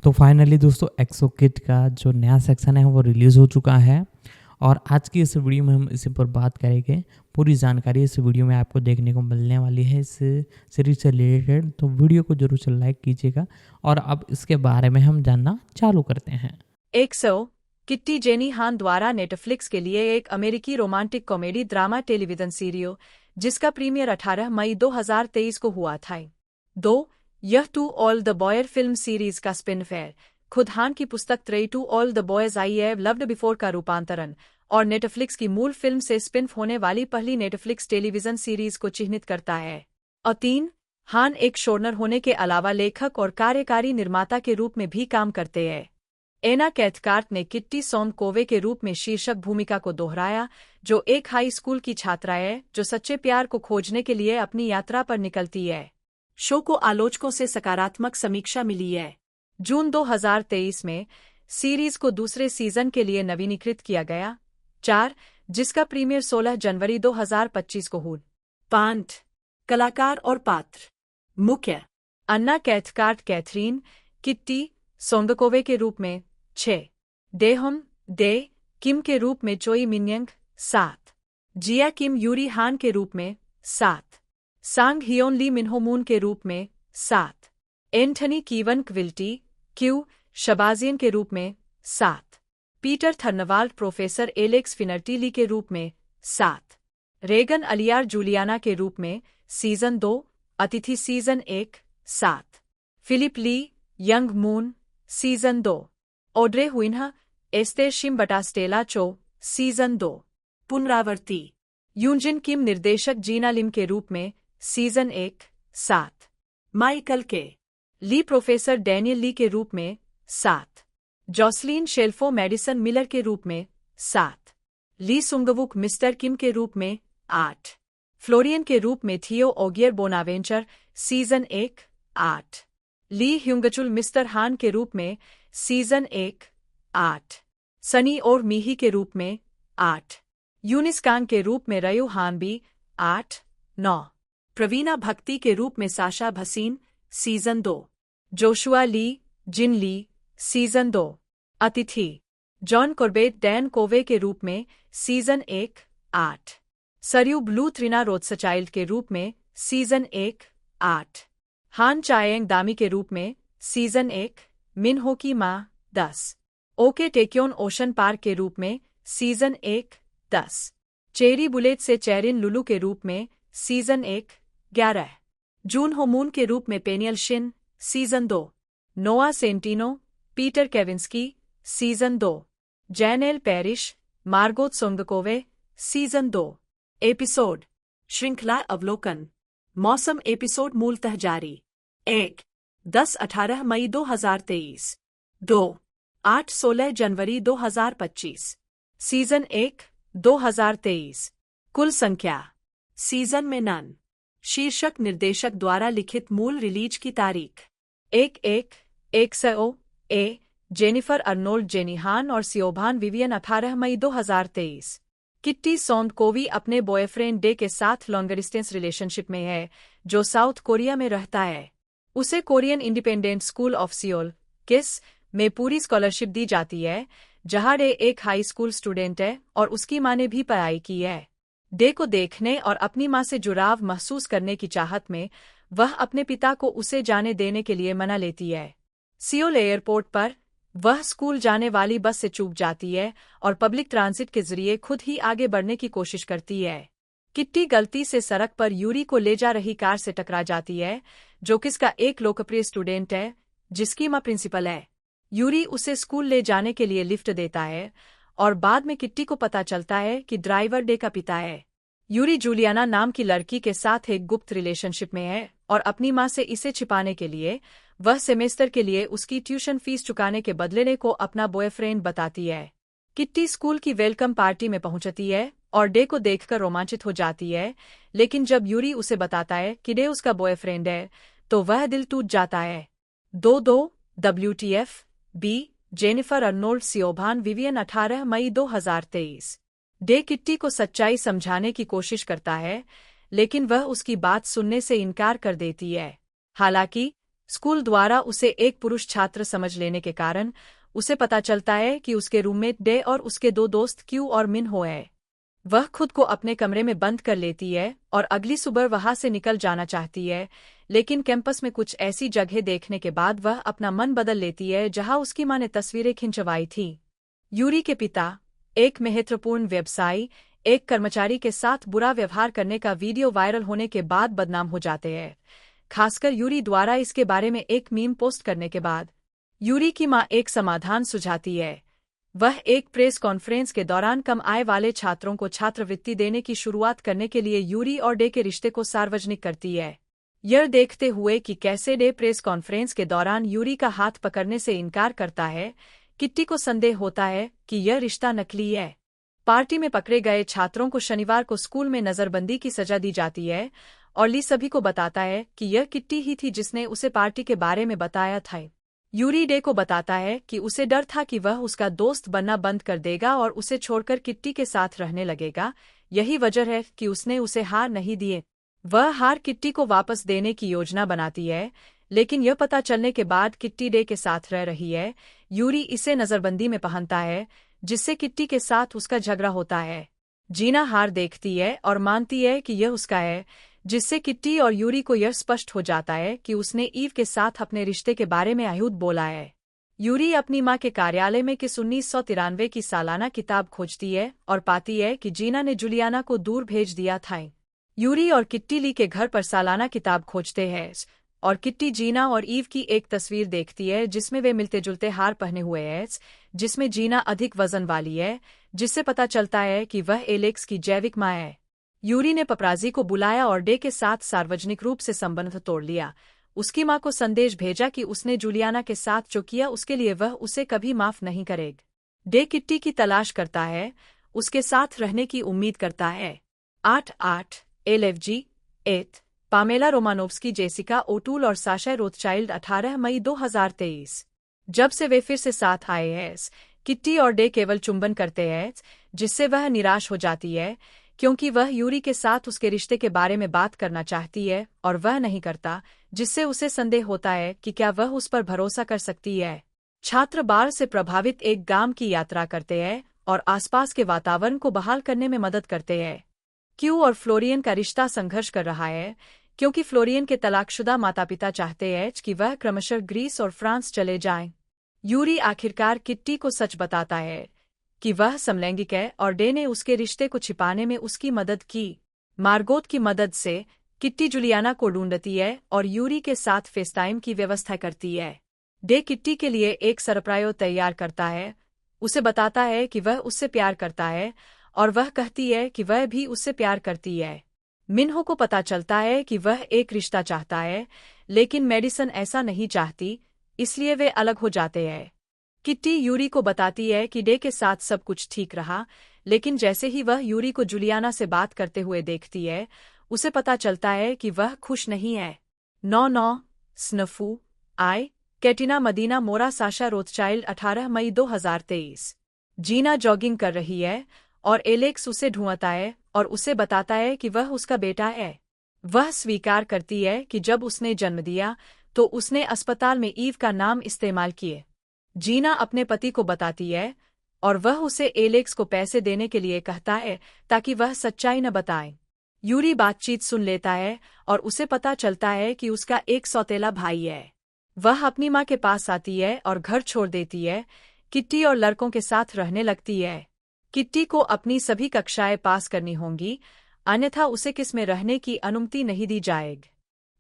तो फाइनली दोस्तों एक्सो किट का जो नया सेक्शन है वो रिलीज़ हो चुका है और आज की इस वीडियो में हम इसी पर बात करेंगे। पूरी जानकारी इस वीडियो में आपको देखने को मिलने वाली है इस सीरीज से रिलेटेड, तो वीडियो को जरूर से लाइक कीजिएगा और अब इसके बारे में हम जानना चालू करते हैं। एक्सो किट्टी जेनी हान द्वारा नेटफ्लिक्स के लिए एक अमेरिकी romantic comedy drama television serial जिसका प्रीमियर 18 मई 2023 को हुआ था। यह to all the boys film series का स्पिन है। खुद हान की पुस्तक ट्रे to all the boys I have loved before का रूपांतरण और नेटफ्लिक्स की मूल फिल्म से स्पिन होने वाली पहली नेटफ्लिक्स टेलीविजन सीरीज को चिह्नित करता है। और 3 हान एक शोरनर होने के अलावा लेखक और कार्यकारी निर्माता के रूप में भी काम करते हैं। एना कैथकार्ट ने किट्टी सोमकोवे के रूप में शीर्षक भूमिका को दोहराया, जो एक हाई स्कूल की छात्रा है जो सच्चे प्यार को खोजने के लिए अपनी यात्रा पर निकलती है। शो को आलोचकों से सकारात्मक समीक्षा मिली है। जून 2023 में सीरीज को दूसरे सीजन के लिए नवीनीकृत किया गया। 4 जिसका प्रीमियर 16 जनवरी 2025 को हुआ। 5 कलाकार और पात्र। मुख्य अन्ना कैथकार्ट कैथरीन किट्टी सोमकोवे के रूप में 6, डेहम डे किम के रूप में चोई मिन्यंग 7, जिया किम यूरी हान के रूप में 7, सांग हियोन ली मिन्हो मून के रूप में 7, एंथनी कीवन क्विल्टी क्यू शबाजियन के रूप में 7, पीटर थर्नवाल्ड प्रोफेसर एलेक्स फिनर्टीली के रूप में 7, रेगन अलियार जूलियाना के रूप में सीजन 2 अतिथि season 1 7, Philip Lee Young Moon season 2, Audrey Huynh Esther शिमबटास्टेला चो सीजन 2, पुनरावर्ती यूनजिन किम निर्देशक जीना लिम के रूप में सीजन 1 7, माइकल के ली प्रोफेसर डैनियल ली के रूप में 7, जॉसलीन शेल्फो मेडिसन मिलर के रूप में 7, ली सुंगवुक मिस्टर किम के रूप में 8, फ्लोरियन के रूप में थियो ओगियर बोनावेंचर सीजन 1 8, ली ह्युंगचुल मिस्टर हान के रूप में सीजन 1 8, सनी और मीही के रूप में 8, यूनिस कांग के रूप में रयू हानबी 8 9, प्रवीणा भक्ति के रूप में साशा भसीन सीजन 2, जोशुआ ली जिन ली सीजन 2, अतिथि जॉन कॉर्बेट डैन कोवे के रूप में सीजन 1 8, सरयू ब्लू त्रिना रोत्सचाइल्ड के रूप में सीजन 1 8, हान चायेंग दामी के रूप में सीजन 1 मिन हो की माँ 10, ओके टेक्योन ओशन पार्क के रूप में सीजन 1 10, चेरी बुलेट से चेरिन लुलू के रूप में सीजन 1 11, जून हो मून के रूप में पेनियल Shin season 2, Noah Centineo Peter Kavinsky season 2, Janel Parrish Margot सोंगकोवे सीजन 2, एपिसोड श्रृंखला अवलोकन मौसम एपिसोड मूलतः जारी 1 10-18 मई 2023, 2 8-16 जनवरी 2025, सीजन 1 2023, कुल संख्या सीजन में नन, शीर्षक निर्देशक द्वारा लिखित मूल रिलीज की तारीख 1-1-100 ए जेनिफर अर्नोल्ड जेनी हान और सियोभान विवियन 18 मई 2023, किट्टी सोमकोवे अपने बॉयफ्रेंड डे के साथ लॉन्ग डिस्टेंस रिलेशनशिप में है जो साउथ कोरिया में रहता है। उसे Korean independent school of Seoul किस में पूरी स्कॉलरशिप दी जाती है, जहां डे एक हाई स्कूल स्टूडेंट है और उसकी मां ने भी पढ़ाई की है। डे को देखने और अपनी मां से जुड़ाव महसूस करने की चाहत में वह अपने पिता को उसे जाने देने के लिए मना लेती है। सियोल एयरपोर्ट पर वह स्कूल जाने वाली बस से चूक जाती है और पब्लिक ट्रांजिट के जरिए खुद ही आगे बढ़ने की कोशिश करती है। किट्टी गलती से सड़क पर यूरी को ले जा रही कार से टकरा जाती है, जो किसका एक लोकप्रिय स्टूडेंट है जिसकी मां प्रिंसिपल है। यूरी उसे स्कूल ले जाने के लिए लिफ्ट देता है और बाद में किट्टी को पता चलता है कि ड्राइवर डे का पिता है। यूरी जूलियाना नाम की लड़की के साथ एक गुप्त रिलेशनशिप में है और अपनी मां से इसे छिपाने के लिए वह सेमेस्टर के लिए उसकी ट्यूशन फीस चुकाने के बदले को अपना बॉयफ्रेंड बताती है। किट्टी स्कूल की वेलकम पार्टी में पहुंचती है और डे को देखकर रोमांचित हो जाती है, लेकिन जब यूरी उसे बताता है कि डे उसका बॉयफ्रेंड है तो वह दिल टूट जाता है। 2-2 WTF B Jennifer Arnold Siobhan Vivian 18 मई 2023, डे किट्टी को सच्चाई समझाने की कोशिश करता है, लेकिन वह उसकी बात सुनने से इनकार कर देती है। हालांकि स्कूल द्वारा उसे एक पुरुष छात्र समझ लेने के कारण उसे पता चलता है कि उसके रूममेट डे और उसके दो दोस्त क्यू और मिन हो है। वह खुद को अपने कमरे में बंद कर लेती है और अगली सुबह वहां से निकल जाना चाहती है, लेकिन कैंपस में कुछ ऐसी जगह देखने के बाद वह अपना मन बदल लेती है जहां उसकी मां ने तस्वीरें खिंचवाई थी। यूरी के पिता, एक महत्वपूर्ण व्यवसायी, एक कर्मचारी के साथ बुरा व्यवहार करने का वीडियो वायरल होने के बाद बदनाम हो जाते हैं, खासकर यूरी द्वारा इसके बारे में एक मीम पोस्ट करने के बाद। यूरी की मां एक समाधान सुझाती है। वह एक प्रेस कॉन्फ्रेंस के दौरान कम आय वाले छात्रों को छात्रवृत्ति देने की शुरुआत करने के लिए यूरी और डे के रिश्ते को सार्वजनिक करती है। यह देखते हुए कि कैसे डे प्रेस कॉन्फ्रेंस के दौरान यूरी का हाथ पकड़ने से इनकार करता है, किट्टी को संदेह होता है कि यह रिश्ता नकली है। पार्टी में पकड़े गए छात्रों को शनिवार को स्कूल में नजरबंदी की सजा दी जाती है और ली सभी को बताता है कि यह किट्टी ही थी जिसने उसे पार्टी के बारे में बताया था। यूरी डे को बताता है कि उसे डर था कि वह उसका दोस्त बनना बंद कर देगा और उसे छोड़कर किट्टी के साथ रहने लगेगा। यही वजह है कि उसने उसे हार नहीं दिए। वह हार किट्टी को वापस देने की योजना बनाती है, लेकिन यह पता चलने के बाद किट्टी डे के साथ रह रही है। यूरी इसे नजरबंदी में पहनता है, जिससे किट्टी के साथ उसका झगड़ा होता है। जीना हार देखती है और मानती है कि यह उसका है, जिससे किट्टी और यूरी को यह स्पष्ट हो जाता है कि उसने ईव के साथ अपने रिश्ते के बारे में अझूठ बोला है। यूरी अपनी मां के कार्यालय में किस 1993 की सालाना किताब खोजती है और पाती है कि जीना ने जूलियाना को दूर भेज दिया था। यूरी और किट्टी ली के घर पर सालाना किताब खोजते हैं और किट्टी जीना और ईव की एक तस्वीर देखती है जिसमें वे मिलते जुलते हार पहने हुए हैं, जिसमें जीना अधिक वजन वाली है, जिससे पता चलता है कि वह एलेक्स की जैविक मां है। यूरी ने पपराजी को बुलाया और डे के साथ सार्वजनिक रूप से संबंध तोड़ लिया। उसकी मां को संदेश भेजा कि उसने जूलियाना के साथ जो किया उसके लिए वह उसे कभी माफ नहीं करेगा। डे किट्टी की तलाश करता है, उसके साथ रहने की उम्मीद करता है। 8 LFG 8 Pamela Romanovsky, Jessica O'Toole और साशा रोथचाइल्ड 18 मई 2023। जब से वे फिर से साथ आए हैं, किट्टी और डे केवल चुंबन करते हैं, जिससे वह निराश हो जाती है क्योंकि वह यूरी के साथ उसके रिश्ते के बारे में बात करना चाहती है और वह नहीं करता, जिससे उसे संदेह होता है कि क्या वह उस पर भरोसा कर सकती है। छात्र बाढ़ से प्रभावित एक गांव की यात्रा करते हैं और आसपास के वातावरण को बहाल करने में मदद करते हैं। क्यू और फ्लोरियन का रिश्ता संघर्ष कर रहा है क्योंकि फ्लोरियन के तलाकशुदा माता पिता चाहते हैं कि वह क्रमशः ग्रीस और फ्रांस चले जाएं। यूरी आखिरकार किट्टी को सच बताता है कि वह समलैंगिक है और डे ने उसके रिश्ते को छिपाने में उसकी मदद की। मार्गोट की मदद से किट्टी जूलियाना को ढूंढती है और यूरी के साथ फेसटाइम की व्यवस्था करती है। डे किट्टी के लिए एक सरप्राइज तैयार करता है, उसे बताता है कि वह उससे प्यार करता है और वह कहती है कि वह भी उससे प्यार करती है। मिन्हो को पता चलता है कि वह एक रिश्ता चाहता है, लेकिन मेडिसन ऐसा नहीं चाहती, इसलिए वे अलग हो जाते हैं। किट्टी यूरी को बताती है कि डे के साथ सब कुछ ठीक रहा, लेकिन जैसे ही वह यूरी को जूलियाना से बात करते हुए देखती है, उसे पता चलता है कि वह खुश नहीं है। 9 स्नफू आई कैटिना मदीना मोरा साशा रोथचाइल्ड 18 मई 2023। जीना जॉगिंग कर रही है और एलेक्स उसे ढूंढता है और उसे बताता है कि वह उसका बेटा है। वह स्वीकार करती है कि जब उसने जन्म दिया तो उसने अस्पताल में ईव का नाम इस्तेमाल किए। जीना अपने पति को बताती है और वह उसे एलेक्स को पैसे देने के लिए कहता है ताकि वह सच्चाई न बताए। यूरी बातचीत सुन लेता है और उसे पता चलता है कि उसका एक सौतेला भाई है। वह अपनी मां के पास आती है और घर छोड़ देती है, किट्टी और लड़कों के साथ रहने लगती है। किट्टी को अपनी सभी कक्षाएं पास करनी होंगी, अन्यथा उसे किस में रहने की अनुमति नहीं दी जाएगी।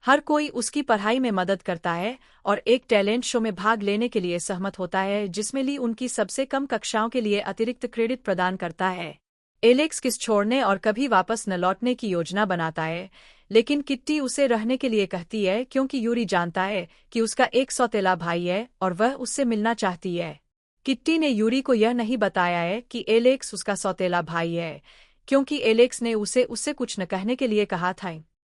हर कोई उसकी पढ़ाई में मदद करता है और एक टैलेंट शो में भाग लेने के लिए सहमत होता है जिसमें ली उनकी सबसे कम कक्षाओं के लिए अतिरिक्त क्रेडिट प्रदान करता है। एलेक्स किस छोड़ने और कभी वापस न लौटने की योजना बनाता है, लेकिन किट्टी उसे रहने के लिए कहती है क्योंकि यूरी जानता है कि उसका एक सौतेला भाई है और वह उससे मिलना चाहती है। किट्टी ने यूरी को यह नहीं बताया है कि एलेक्स उसका सौतेला भाई है, क्योंकि एलेक्स ने उसे उससे कुछ न कहने के लिए कहा था।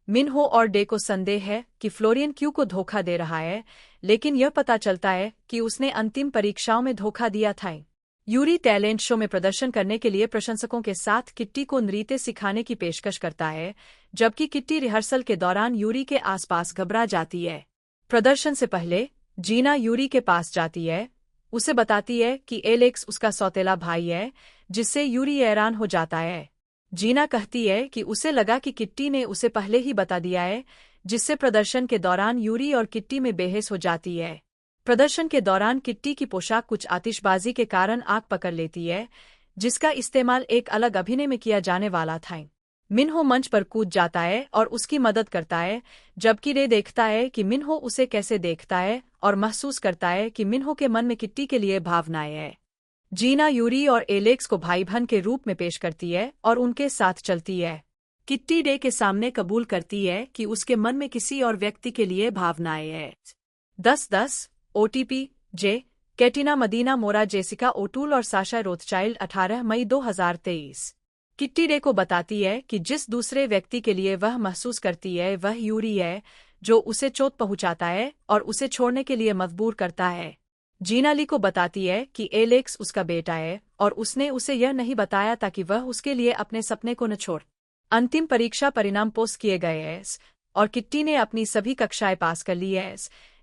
मिन्हो और डे को संदेह है कि फ्लोरियन क्यू को धोखा दे रहा है, लेकिन यह पता चलता है कि उसने अंतिम परीक्षाओं में धोखा दिया था। यूरी टैलेंट शो में प्रदर्शन करने के लिए प्रशंसकों के साथ किट्टी को नृत्य सिखाने की पेशकश करता है, जबकि किट्टी रिहर्सल के दौरान यूरी के आसपास घबरा जाती है। प्रदर्शन से पहले जीना यूरी के पास जाती है, उसे बताती है कि एलेक्स उसका सौतेला भाई है, जिससे यूरी हैरान हो जाता है। जीना कहती है कि उसे लगा कि किट्टी ने उसे पहले ही बता दिया है, जिससे प्रदर्शन के दौरान यूरी और किट्टी में बहस हो जाती है। प्रदर्शन के दौरान किट्टी की पोशाक कुछ आतिशबाजी के कारण आग पकड़ लेती है, जिसका इस्तेमाल एक अलग अभिनय में किया जाने वाला था। मिन्हो मंच पर कूद जाता है और उसकी मदद करता है, जबकि रे देखता है कि मिन्हो उसे कैसे देखता है और महसूस करता है कि मिन्हो के मन में किट्टी के लिए भावनाएं हैं। जीना यूरी और एलेक्स को भाई बहन के रूप में पेश करती है और उनके साथ चलती है। किट्टी रे के सामने कबूल करती है कि उसके मन में किसी और व्यक्ति के लिए भावनाएं हैं। 10-10 OTP जे कैटिना मदीना मोरा जेसिका ओटूल और साशा रोथचाइल्ड 18 मई 2023। किट्टी रे को बताती है कि जिस दूसरे व्यक्ति के लिए वह महसूस करती है वह यूरी है, जो उसे चोट पहुंचाता है और उसे छोड़ने के लिए मजबूर करता है। जीना ली को बताती है कि एलेक्स उसका बेटा है और उसने उसे यह नहीं बताया ताकि वह उसके लिए अपने सपने को न छोड़। अंतिम परीक्षा परिणाम पोस्ट किए गए हैं और किट्टी ने अपनी सभी कक्षाएं पास कर ली है,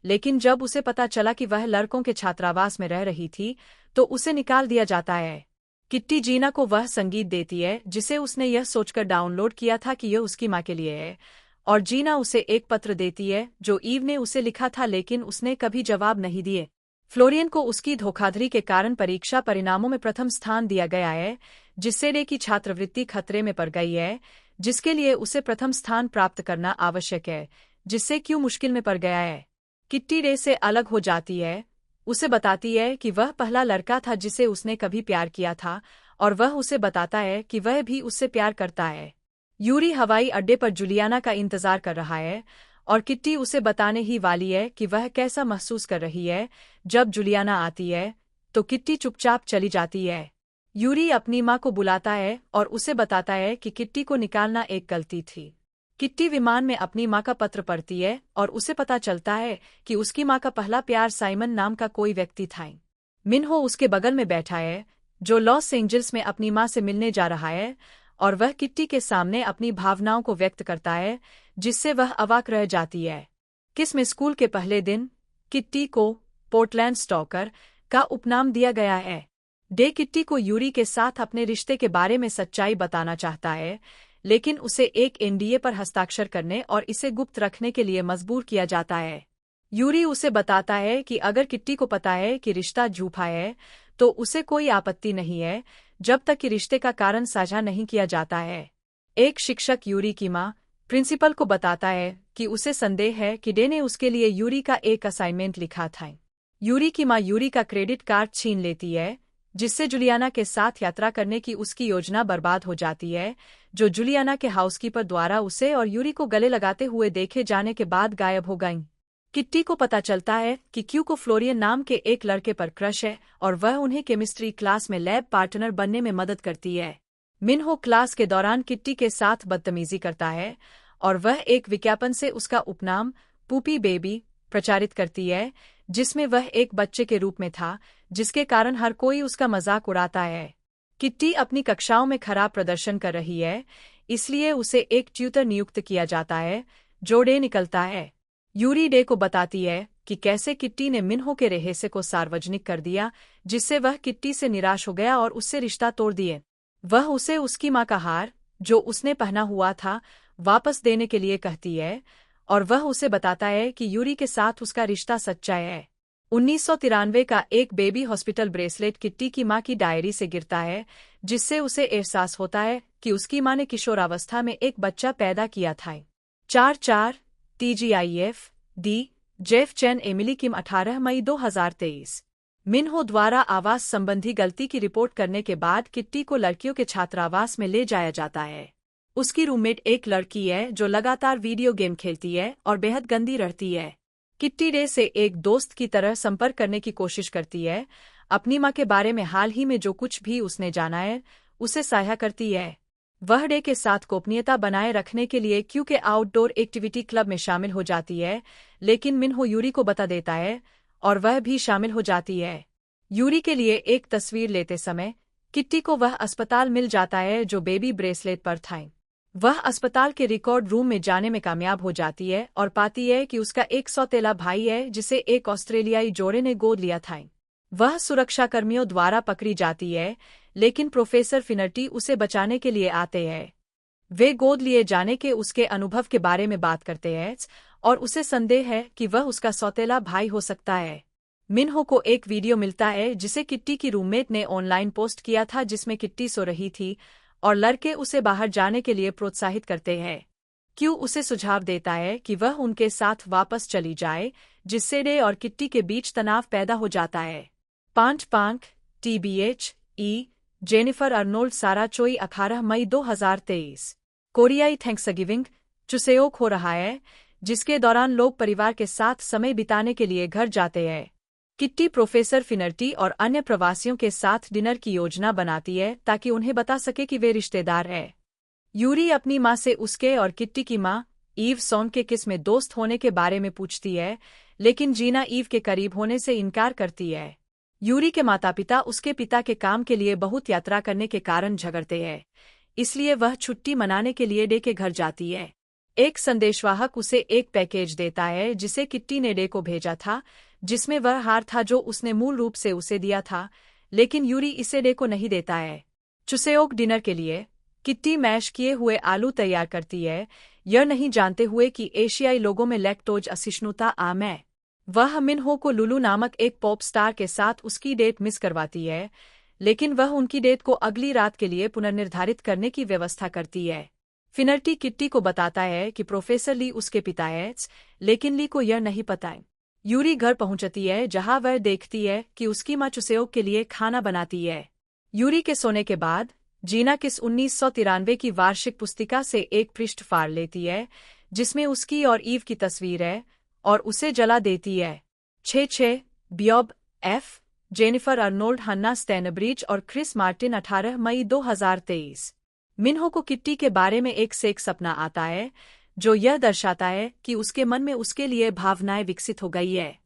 लेकिन जब उसे पता चला कि वह लड़कों के छात्रावास में रह रही थी तो उसे निकाल दिया जाता है। किट्टी जीना को वह संगीत देती है जिसे उसने यह सोचकर डाउनलोड किया था कि यह उसकी माँ के लिए है, और जीना उसे एक पत्र देती है जो ईव ने उसे लिखा था लेकिन उसने कभी जवाब नहीं दिए। फ्लोरियन को उसकी धोखाधड़ी के कारण परीक्षा परिणामों में प्रथम स्थान दिया गया है, जिससे रे की छात्रवृत्ति खतरे में पड़ गई है, जिसके लिए उसे प्रथम स्थान प्राप्त करना आवश्यक है, जिससे क्यों मुश्किल में पड़ गया है। किट्टी रे से अलग हो जाती है, उसे बताती है कि वह पहला लड़का था जिसे उसने कभी प्यार किया था और वह उसे बताता है कि वह भी उससे प्यार करता है। यूरी हवाई अड्डे पर जुलियाना का इंतजार कर रहा है और किट्टी उसे बताने ही वाली है कि वह कैसा महसूस कर रही है। जब जुलियाना आती है तो किट्टी चुपचाप चली जाती है। यूरी अपनी माँ को बुलाता है और उसे बताता है कि किट्टी को निकालना एक गलती थी। किट्टी विमान में अपनी माँ का पत्र पढ़ती है और उसे पता चलता है कि उसकी माँ का पहला प्यार साइमन नाम का कोई व्यक्ति था। मिन्हो उसके बगल में बैठा है, जो लॉस एंजल्स में अपनी माँ से मिलने जा रहा है, और वह किट्टी के सामने अपनी भावनाओं को व्यक्त करता है, जिससे वह अवाक रह जाती है। किस में स्कूल के पहले दिन किट्टी को पोर्टलैंड स्टॉकर का उपनाम दिया गया है। डे किट्टी को यूरी के साथ अपने रिश्ते के बारे में सच्चाई बताना चाहता है, लेकिन उसे एक NDA पर हस्ताक्षर करने और इसे गुप्त रखने के लिए मजबूर किया जाता है। यूरी उसे बताता है कि अगर किट्टी को पता है कि रिश्ता झूठा है तो उसे कोई आपत्ति नहीं है, जब तक कि रिश्ते का कारण साझा नहीं किया जाता है। एक शिक्षक यूरी की माँ प्रिंसिपल को बताता है कि उसे संदेह है कि डे ने उसके लिए यूरी का एक असाइनमेंट लिखा था। यूरी की माँ यूरी का क्रेडिट कार्ड छीन लेती है, जिससे जुलियाना के साथ यात्रा करने की उसकी योजना बर्बाद हो जाती है, जो जुलियाना के हाउसकीपर द्वारा उसे और यूरी को गले लगाते हुए देखे जाने के बाद गायब हो गईं। किट्टी को पता चलता है कि क्यू को फ्लोरियन नाम के एक लड़के पर क्रश है और वह उन्हें केमिस्ट्री क्लास में लैब पार्टनर बनने में मदद करती है। मिन्हो क्लास के दौरान किट्टी के साथ बदतमीजी करता है और वह एक विज्ञापन से उसका उपनाम पूपी बेबी प्रचारित करती है, जिसमें वह एक बच्चे के रूप में था, जिसके कारण हर कोई उसका मजाक उड़ाता है। किट्टी अपनी कक्षाओं में खराब प्रदर्शन कर रही है, इसलिए उसे एक ट्यूटर नियुक्त किया जाता है, जो डे निकलता है। यूरी डे को बताती है कि कैसे किट्टी ने मिन्हो के रहस्य को सार्वजनिक कर दिया, जिससे वह किट्टी से निराश हो गया और उससे रिश्ता तोड़ दिए। वह उसे उसकी माँ का हार, जो उसने पहना हुआ था, वापस देने के लिए कहती है, और वह उसे बताता है कि यूरी के साथ उसका रिश्ता सच्चा है। 1993 का एक बेबी हॉस्पिटल ब्रेसलेट किट्टी की माँ की डायरी से गिरता है, जिससे उसे एहसास होता है कि उसकी माँ ने किशोरावस्था में एक बच्चा पैदा किया था। 4-4 TGIF दी जेफ चैन एमिली किम 18 मई 2023। मिन्हो द्वारा आवास संबंधी गलती की रिपोर्ट करने के बाद किट्टी को लड़कियों के छात्रावास में ले जाया जाता है। उसकी रूममेट एक लड़की है जो लगातार वीडियो गेम खेलती है और बेहद गंदी रहती है। किट्टी डे से एक दोस्त की तरह संपर्क करने की कोशिश करती है, अपनी माँ के बारे में हाल ही में जो कुछ भी उसने जाना है उसे साझा करती है। वह डे के साथ गोपनीयता बनाए रखने के लिए क्यू के आउटडोर एक्टिविटी क्लब में शामिल हो जाती है, लेकिन मिन्हो यूरी को बता देता है और वह भी शामिल हो जाती है। यूरी के लिए एक तस्वीर लेते समय किट्टी को वह अस्पताल मिल जाता है जो बेबी ब्रेसलेट पर था। वह अस्पताल के रिकॉर्ड रूम में जाने में कामयाब हो जाती है और पाती है कि उसका एक सौतेला भाई है जिसे एक ऑस्ट्रेलियाई जोड़े ने गोद लिया था। वह सुरक्षाकर्मियों द्वारा पकड़ी जाती है, लेकिन प्रोफेसर फिनर्टी उसे बचाने के लिए आते हैं। वे गोद लिए जाने के उसके अनुभव के बारे में बात करते हैं और उसे संदेह है कि वह उसका सौतेला भाई हो सकता है। मिन्हो को एक वीडियो मिलता है जिसे किट्टी की रूममेट ने ऑनलाइन पोस्ट किया था, जिसमें किट्टी सो रही थी और लड़के उसे बाहर जाने के लिए प्रोत्साहित करते हैं। क्यू उसे सुझाव देता है कि वह उनके साथ वापस चली जाए, जिससे डे और किट्टी के बीच तनाव पैदा हो जाता है। पांच पांक TBH ई जेनिफर अर्नोल्ड सारा चोई 18 मई 2023 कोरियाई थैंक्सगिविंग चुसेओक हो रहा है, जिसके दौरान लोग परिवार के साथ समय बिताने के लिए घर जाते हैं। किट्टी प्रोफेसर फिनर्टी और अन्य प्रवासियों के साथ डिनर की योजना बनाती है ताकि उन्हें बता सके कि वे रिश्तेदार हैं। यूरी अपनी माँ से उसके और किट्टी की माँ ईव सॉन्ग के किस में दोस्त होने के बारे में पूछती है, लेकिन जीना ईव के करीब होने से इनकार करती है। यूरी के माता पिता उसके पिता के काम के लिए बहुत यात्रा करने के कारण झगड़ते हैं, इसलिए वह छुट्टी मनाने के लिए डे के घर जाती है। एक संदेशवाहक उसे एक पैकेज देता है जिसे किट्टी ने डे को भेजा था, जिसमें वह हार था जो उसने मूल रूप से उसे दिया था, लेकिन यूरी इसे डे को नहीं देता है। चुसेओक डिनर के लिए किट्टी मैश किए हुए आलू तैयार करती है, यह नहीं जानते हुए कि एशियाई लोगों में लैक्टोज असहिष्णुता आम है। वह मिन्हो को लुलू नामक एक पॉप स्टार के साथ उसकी डेट मिस करवाती है, लेकिन वह उनकी डेट को अगली रात के लिए पुनर्निर्धारित करने की व्यवस्था करती है। फिनर्टी किट्टी को बताता है कि प्रोफेसर ली उसके पिता है, लेकिन ली को यह नहीं पता है। यूरी घर पहुंचती है, जहां वह देखती है कि उसकी माँ चुसेओक के लिए खाना बनाती है। यूरी के सोने के बाद जीना किस 1993 की वार्षिक पुस्तिका से एक पृष्ठ फाड़ लेती है, जिसमें उसकी और ईव की तस्वीर है, और उसे जला देती है। 6 बियॉब एफ जेनिफर अर्नोल्ड हन्ना स्टैनब्रिज और क्रिस मार्टिन 18 मई 2023 मिन्हो को किट्टी के बारे में एक से एक सपना आता है, जो यह दर्शाता है कि उसके मन में उसके लिए भावनाएं विकसित हो गई है।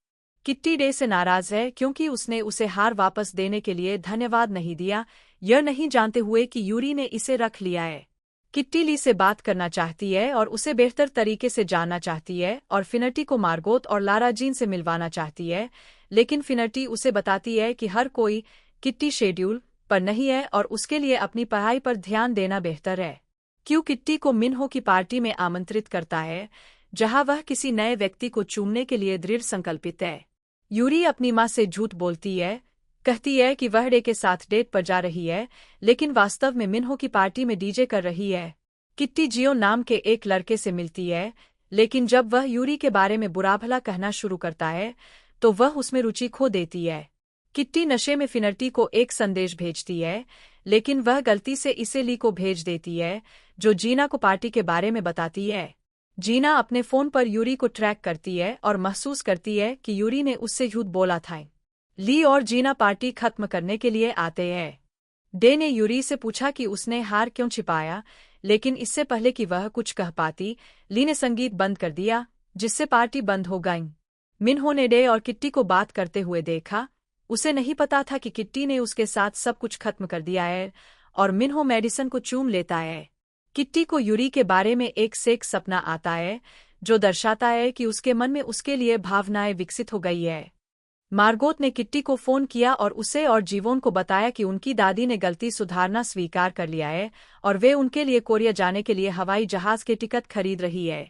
किट्टी डे से नाराज है क्योंकि उसने उसे हार वापस देने के लिए धन्यवाद नहीं दिया, यह नहीं जानते हुए कि यूरी ने इसे रख लिया है। किट्टी ली से बात करना चाहती है और उसे बेहतर तरीके से जानना चाहती है और फिनर्टी को मार्गोट और लारा जीन से मिलवाना चाहती है, लेकिन फिनर्टी उसे बताती है कि हर कोई किट्टी शेड्यूल पर नहीं है और उसके लिए अपनी पढ़ाई पर ध्यान देना बेहतर है। क्यू किट्टी को मिन्हो की पार्टी में आमंत्रित करता है, जहां वह किसी नए व्यक्ति को चूमने के लिए दृढ़ संकल्पित है। यूरी अपनी माँ से झूठ बोलती है, कहती है कि वह डे के साथ डेट पर जा रही है, लेकिन वास्तव में मिन्हो की पार्टी में डीजे कर रही है। किट्टी जियो नाम के एक लड़के से मिलती है, लेकिन जब वह यूरी के बारे में बुरा भला कहना शुरू करता है, तो वह उसमें रुचि खो देती है। किट्टी नशे में फिनर्टी को एक संदेश भेजती है, लेकिन वह गलती से इसे ली को भेज देती है, जो जीना को पार्टी के बारे में बताती है। जीना अपने फोन पर यूरी को ट्रैक करती है और महसूस करती है कि यूरी ने उससे झूठ बोला था। ली और जीना पार्टी खत्म करने के लिए आते हैं। डे ने यूरी से पूछा कि उसने हार क्यों छिपाया, लेकिन इससे पहले कि वह कुछ कह पाती, ली ने संगीत बंद कर दिया, जिससे पार्टी बंद हो गई। मिन्हो ने डे और किट्टी को बात करते हुए देखा। उसे नहीं पता था कि किट्टी ने उसके साथ सब कुछ खत्म कर दिया है, और मिन्हो मेडिसन को चूम लेता है। किट्टी को यूरी के बारे में एक से एक सपना आता है, जो दर्शाता है कि उसके मन में उसके लिए भावनाएं विकसित हो गई है। मार्गोट ने किट्टी को फोन किया और उसे और जीवोन को बताया कि उनकी दादी ने गलती सुधारना स्वीकार कर लिया है और वे उनके लिए कोरिया जाने के लिए हवाई जहाज के टिकट खरीद रही है।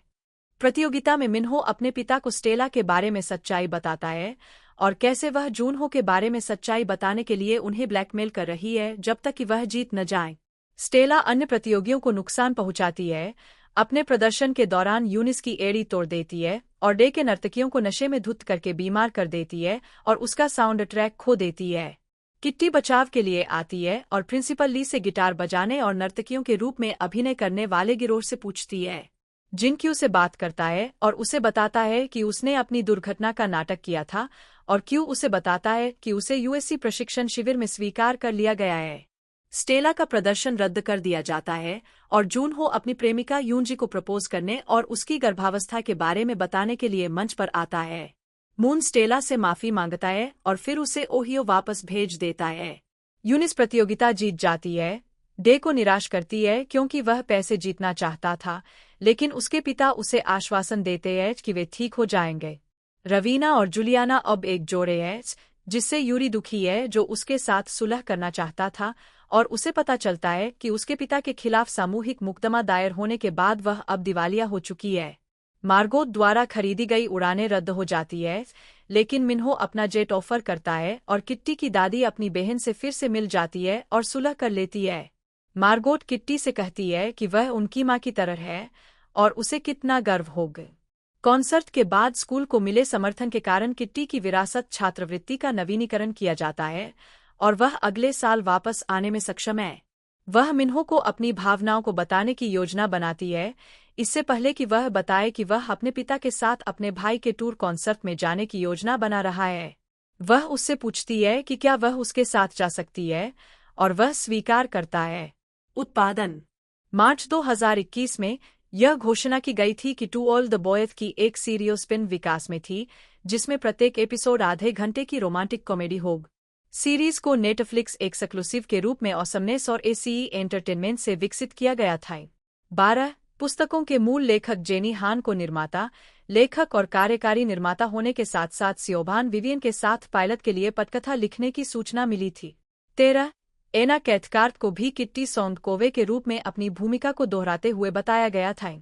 प्रतियोगिता में मिन्हो अपने पिता को स्टेला के बारे में सच्चाई बताता है और कैसे वह जूनहो के बारे में सच्चाई बताने के लिए उन्हें ब्लैकमेल कर रही है जब तक कि वह जीत न जाए। स्टेला अन्य प्रतियोगियों को नुकसान पहुंचाती है, अपने प्रदर्शन के दौरान यूनिस की एड़ी तोड़ देती है और डे के नर्तकियों को नशे में धुत करके बीमार कर देती है और उसका साउंड ट्रैक खो देती है। किट्टी बचाव के लिए आती है और प्रिंसिपल ली से गिटार बजाने और नर्तकियों के रूप में अभिनय करने वाले गिरोह से पूछती है। जिन क्यू से बात करता है और उसे बताता है कि उसने अपनी दुर्घटना का नाटक किया था, और क्यू उसे बताता है कि उसे यूएससी प्रशिक्षण शिविर में स्वीकार कर लिया गया है। स्टेला का प्रदर्शन रद्द कर दिया जाता है और जूनहो अपनी प्रेमिका यूनजी को प्रपोज करने और उसकी गर्भावस्था के बारे में बताने के लिए मंच पर आता है। मून स्टेला से माफी मांगता है और फिर उसे ओहियो वापस भेज देता है। यूनिस प्रतियोगिता जीत जाती है, डे को निराश करती है क्योंकि वह पैसे जीतना चाहता था, लेकिन उसके पिता उसे आश्वासन देते हैं कि वे ठीक हो जाएंगे। रवीना और जुलियाना अब एक जोड़े हैं, जिससे यूरी दुखी है, जो उसके साथ सुलह करना चाहता था, और उसे पता चलता है कि उसके पिता के खिलाफ सामूहिक मुकदमा दायर होने के बाद वह अब दिवालिया हो चुकी है। मार्गोट द्वारा खरीदी गई उड़ानें रद्द हो जाती है, लेकिन मिन्हो अपना जेट ऑफर करता है और किट्टी की दादी अपनी बहन से फिर से मिल जाती है और सुलह कर लेती है। मार्गोट किट्टी से कहती है कि वह उनकी माँ की तरह है और उसे कितना गर्व होगा। कॉन्सर्ट के बाद स्कूल को मिले समर्थन के कारण किट्टी की विरासत छात्रवृत्ति का नवीनीकरण किया जाता है और वह अगले साल वापस आने में सक्षम है। वह मिन्हो को अपनी भावनाओं को बताने की योजना बनाती है, इससे पहले कि वह बताए कि वह अपने पिता के साथ अपने भाई के टूर कॉन्सर्ट में जाने की योजना बना रहा है। वह उससे पूछती है कि क्या वह उसके साथ जा सकती है, और वह स्वीकार करता है। उत्पादन मार्च 2021 में यह घोषणा की गई थी कि टू ऑल द बॉयज की एक सीरियल स्पिन विकास में थी, जिसमें प्रत्येक एपिसोड आधे घंटे की रोमांटिक कॉमेडी होगी। सीरीज को नेटफ्लिक्स एक्सक्लूसिव के रूप में ऑसमनेस और एसीई एंटरटेनमेंट से विकसित किया गया था। 12 पुस्तकों के मूल लेखक जेनी हान को निर्माता, लेखक और कार्यकारी निर्माता होने के साथ साथ सियोबान विवियन के साथ पायलट के लिए पटकथा लिखने की सूचना मिली थी। 13 एना कैथकार्ट को भी किट्टी सौंदकोवे के रूप में अपनी भूमिका को दोहराते हुए बताया गया था।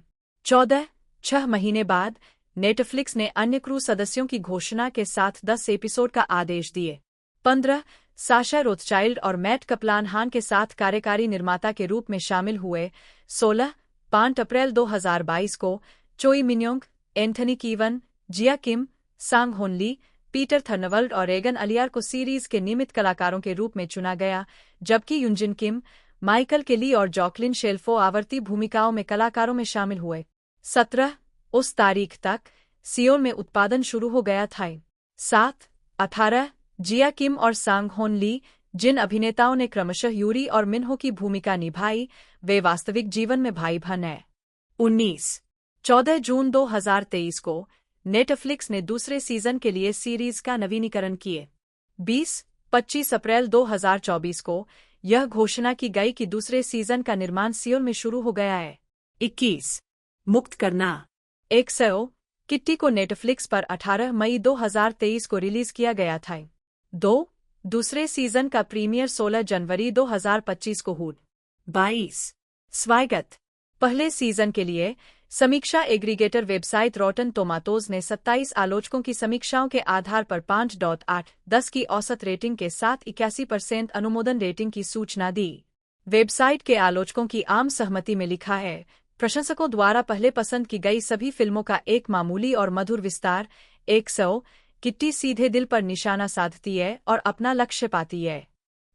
14 6 महीने बाद नेटफ्लिक्स ने अन्य क्रू सदस्यों की घोषणा के साथ 10 एपिसोड का आदेश दिए। 15 साशा रोथचाइल्ड और मैट कप्लान हान के साथ कार्यकारी निर्माता के रूप में शामिल हुए। 16 5 अप्रैल 2022 को चोई मिन्योंग, एंथनी कीवन, जिया किम, सांग होनली, पीटर थर्नवल्ड और रेगन अलियार को सीरीज के नियमित कलाकारों के रूप में चुना गया, जबकि युंजिन किम, माइकल केली और जॉकलिन शेल्फो आवर्ती भूमिकाओं में कलाकारों में शामिल हुए। 17 उस तारीख तक सियोल में उत्पादन शुरू हो गया था। 7 18 जिया किम और सांग होन ली, जिन अभिनेताओं ने क्रमशः यूरी और मिन्हो की भूमिका निभाई, वे वास्तविक जीवन में भाई बहन हैं। 19 14 जून 2023 को नेटफ्लिक्स ने दूसरे सीजन के लिए सीरीज का नवीनीकरण किए। 25 अप्रैल 2024 को यह घोषणा की गई कि दूसरे सीजन का निर्माण सियोल में शुरू हो गया है। 21 मुक्त करना 100 किट्टी को नेटफ्लिक्स पर 18 मई 2023 को रिलीज किया गया था। 2 दूसरे सीजन का प्रीमियर 16 जनवरी 2025 को हुआ। 22 स्वागत पहले सीजन के लिए समीक्षा एग्रीगेटर वेबसाइट रॉटन टोमाटोज ने 27 आलोचकों की समीक्षाओं के आधार पर 5.8/10 की औसत रेटिंग के साथ 81% अनुमोदन रेटिंग की सूचना दी। वेबसाइट के आलोचकों की आम सहमति में लिखा है, प्रशंसकों द्वारा पहले पसंद की गई सभी फिल्मों का एक मामूली और मधुर विस्तार। 100 किट्टी सीधे दिल पर निशाना साधती है और अपना लक्ष्य पाती है।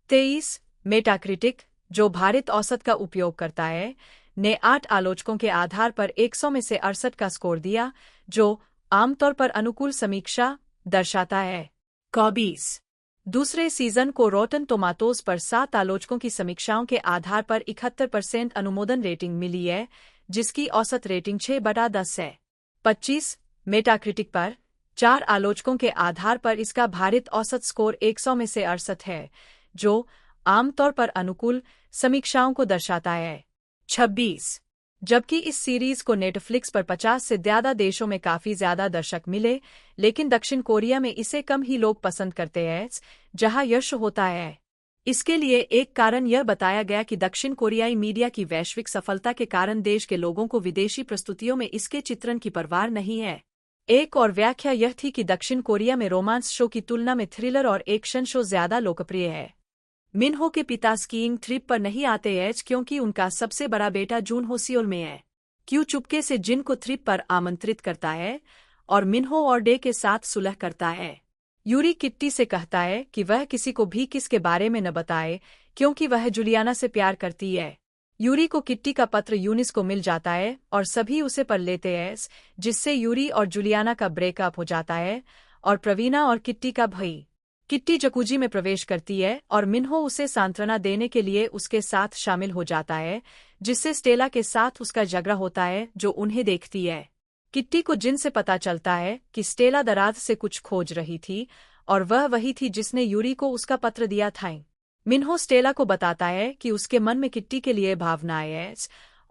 23 मेटाक्रिटिक, जो भारित औसत का उपयोग करता है, ने 8 आलोचकों के आधार पर 100 में से 68 का स्कोर दिया, जो आमतौर पर अनुकूल समीक्षा दर्शाता है। 24 दूसरे सीजन को रॉटन टोमाटोज पर 7 आलोचकों की समीक्षाओं के आधार पर 71% अनुमोदन रेटिंग मिली है, जिसकी औसत रेटिंग 6/10 है। 25 मेटाक्रिटिक पर 4 आलोचकों के आधार पर इसका भारित औसत स्कोर 100 में से 68 है, जो आमतौर पर अनुकूल समीक्षाओं को दर्शाता है। 26 जबकि इस सीरीज को नेटफ्लिक्स पर 50 से ज्यादा देशों में काफी ज्यादा दर्शक मिले, लेकिन दक्षिण कोरिया में इसे कम ही लोग पसंद करते हैं, जहां यश होता है। इसके लिए एक कारण यह बताया गया कि दक्षिण कोरियाई मीडिया की वैश्विक सफलता के कारण देश के लोगों को विदेशी प्रस्तुतियों में इसके चित्रण की परवाह नहीं है। एक और व्याख्या यह थी कि दक्षिण कोरिया में रोमांस शो की तुलना में थ्रिलर और एक्शन शो ज्यादा लोकप्रिय है। मिन्हो के पिता स्कीइंग ट्रिप पर नहीं आते हैं क्योंकि उनका सबसे बड़ा बेटा जूनहो सियोल में है। क्यू चुपके से जिन को ट्रिप पर आमंत्रित करता है और मिन्हो और डे के साथ सुलह करता है। यूरी किट्टी से कहता है कि वह किसी को भी किस के बारे में न बताए क्योंकि वह जुलियाना से प्यार करती है। यूरी को किट्टी का पत्र यूनिस को मिल जाता है और सभी उसे पढ़ लेते हैं, जिससे यूरी और जुलियाना का ब्रेकअप हो जाता है और प्रवीणा और किट्टी का भई। किट्टी जकूजी में प्रवेश करती है और मिन्हो उसे सांत्वना देने के लिए उसके साथ शामिल हो जाता है, जिससे स्टेला के साथ उसका झगड़ा होता है जो उन्हें देखती है। किट्टी को जिन से पता चलता है कि स्टेला दराज से कुछ खोज रही थी और वह वही थी जिसने यूरी को उसका पत्र दिया था। मिन्हो स्टेला को बताता है कि उसके मन में किट्टी के लिए भावनाएं हैं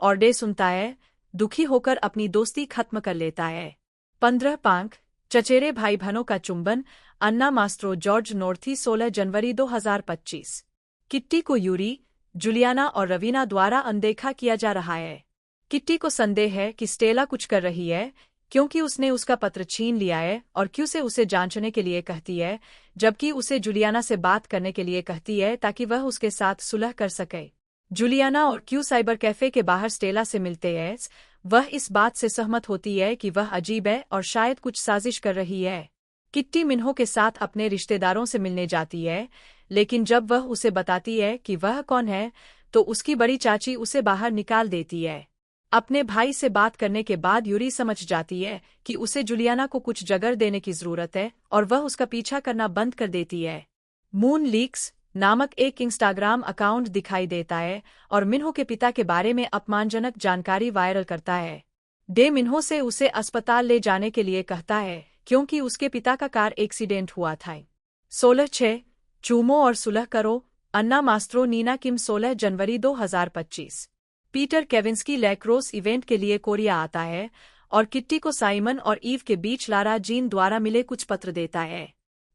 और डे सुनता है, दुखी होकर अपनी दोस्ती खत्म कर लेता है। 15 पांक चचेरे भाई बहनों का चुंबन अन्ना मास्त्रो जॉर्ज नॉर्थी 16 जनवरी 2025। किट्टी को यूरी, जुलियाना और रवीना द्वारा अनदेखा किया जा रहा है। किट्टी को संदेह है कि स्टेला कुछ कर रही है क्योंकि उसने उसका पत्र छीन लिया है और क्यू से उसे जांचने के लिए कहती है, जबकि उसे जुलियाना से बात करने के लिए कहती है ताकि वह उसके साथ सुलह कर सके। जुलियाना और क्यू साइबर कैफे के बाहर स्टेला से मिलते हैं। वह इस बात से सहमत होती है कि वह अजीब है और शायद कुछ साजिश कर रही है। किट्टी मिन्हो के साथ अपने रिश्तेदारों से मिलने जाती है, लेकिन जब वह उसे बताती है कि वह कौन है, तो उसकी बड़ी चाची उसे बाहर निकाल देती है। अपने भाई से बात करने के बाद यूरी समझ जाती है कि उसे जुलियाना को कुछ जगह देने की जरूरत है और वह उसका पीछा करना बंद कर देती है। मून लीक्स नामक एक इंस्टाग्राम अकाउंट दिखाई देता है और मिन्हो के पिता के बारे में अपमानजनक जानकारी वायरल करता है। डे मिन्हो से उसे अस्पताल ले जाने के लिए कहता है क्योंकि उसके पिता का कार एक्सीडेंट हुआ था। 16/6 चूमो और सुलह करो अन्ना मास्त्रो नीना किम 16 जनवरी 2025। पीटर केविंस्की लैक्रोस इवेंट के लिए कोरिया आता है और किट्टी को साइमन और ईव के बीच लारा जीन द्वारा मिले कुछ पत्र देता है।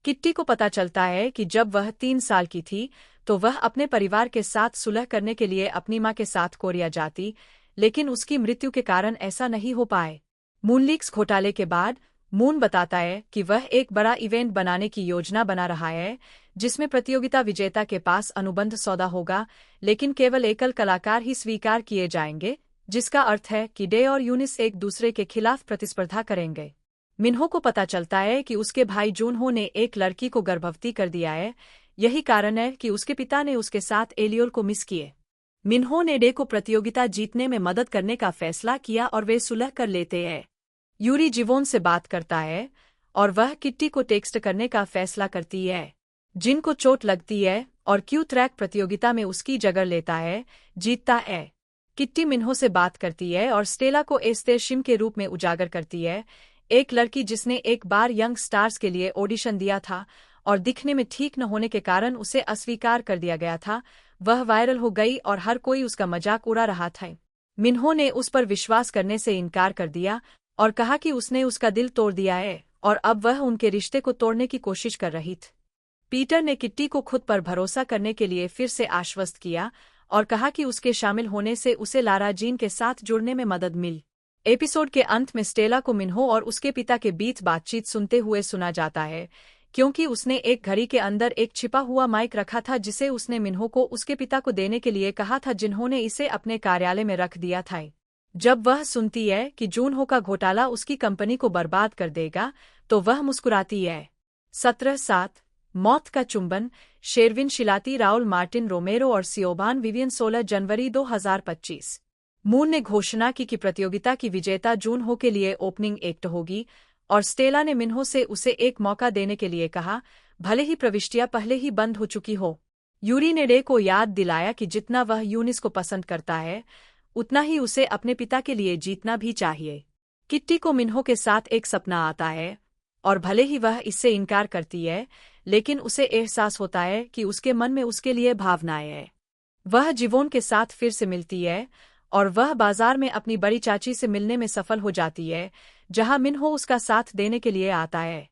किट्टी को पता चलता है कि जब वह 3 साल की थी तो वह अपने परिवार के साथ सुलह करने के लिए अपनी मां के साथ कोरिया जाती, लेकिन उसकी मृत्यु के कारण ऐसा नहीं हो पाए। मूनलीक्स घोटाले के बाद मून बताता है कि वह एक बड़ा इवेंट बनाने की योजना बना रहा है जिसमें प्रतियोगिता विजेता के पास अनुबंध सौदा होगा, लेकिन केवल एकल कलाकार ही स्वीकार किए जाएंगे, जिसका अर्थ है कि डे और यूनिस एक दूसरे के खिलाफ प्रतिस्पर्धा करेंगे। मिन्हो को पता चलता है कि उसके भाई जूनहो ने एक लड़की को गर्भवती कर दिया है। यही कारण है कि उसके पिता ने उसके साथ एलियोल को मिस किए। मिन्हो ने डे को प्रतियोगिता जीतने में मदद करने का फैसला किया और वे सुलह कर लेते हैं। यूरी जीवोन से बात करता है और वह किट्टी को टेक्स्ट करने का फैसला करती है। जिन को चोट लगती है और क्यू ट्रैक प्रतियोगिता में उसकी जगह लेता है, जीतता है। किट्टी मिन्हो से बात करती है और स्टेला को एस्तेर शिम के रूप में उजागर करती है, एक लड़की जिसने एक बार यंग स्टार्स के लिए ऑडिशन दिया था और दिखने में ठीक न होने के कारण उसे अस्वीकार कर दिया गया था। वह वायरल हो गई और हर कोई उसका मजाक उड़ा रहा था। मिन्हो ने उस पर विश्वास करने से इनकार कर दिया और कहा कि उसने उसका दिल तोड़ दिया है और अब वह उनके रिश्ते को तोड़ने की कोशिश कर रही थी। पीटर ने किट्टी को खुद पर भरोसा करने के लिए फिर से आश्वस्त किया और कहा कि उसके शामिल होने से उसे लारा जीन के साथ जुड़ने में मदद मिली। एपिसोड के अंत में स्टेला को मिन्हो और उसके पिता के बीच बातचीत सुनते हुए सुना जाता है, क्योंकि उसने एक घड़ी के अंदर एक छिपा हुआ माइक रखा था जिसे उसने मिन्हो को उसके पिता को देने के लिए कहा था, जिन्होंने इसे अपने कार्यालय में रख दिया था। जब वह सुनती है कि जूनहो का घोटाला उसकी कंपनी को बर्बाद कर देगा, तो वह मुस्कुराती है। 17/7 मौत का चुंबन शेरविन शिलाती राउल मार्टिन रोमेरो और सियोबान विवियन 16 जनवरी 2025। मून ने घोषणा की कि प्रतियोगिता की विजेता जूनहो के लिए ओपनिंग एक्ट होगी और स्टेला ने मिन्हो से उसे एक मौका देने के लिए कहा, भले ही प्रविष्टियां पहले ही बंद हो चुकी हो। यूरी ने डे को याद दिलाया कि जितना वह यूनिस को पसंद करता है, उतना ही उसे अपने पिता के लिए जीतना भी चाहिए। किट्टी को मिन्हो के साथ एक सपना आता है और भले ही वह इससे इनकार करती है, लेकिन उसे एहसास होता है कि उसके मन में उसके लिए भावनाएं हैं। वह जीवोन के साथ फिर से मिलती है और वह बाजार में अपनी बड़ी चाची से मिलने में सफल हो जाती है, जहां मिन्हो उसका साथ देने के लिए आता है।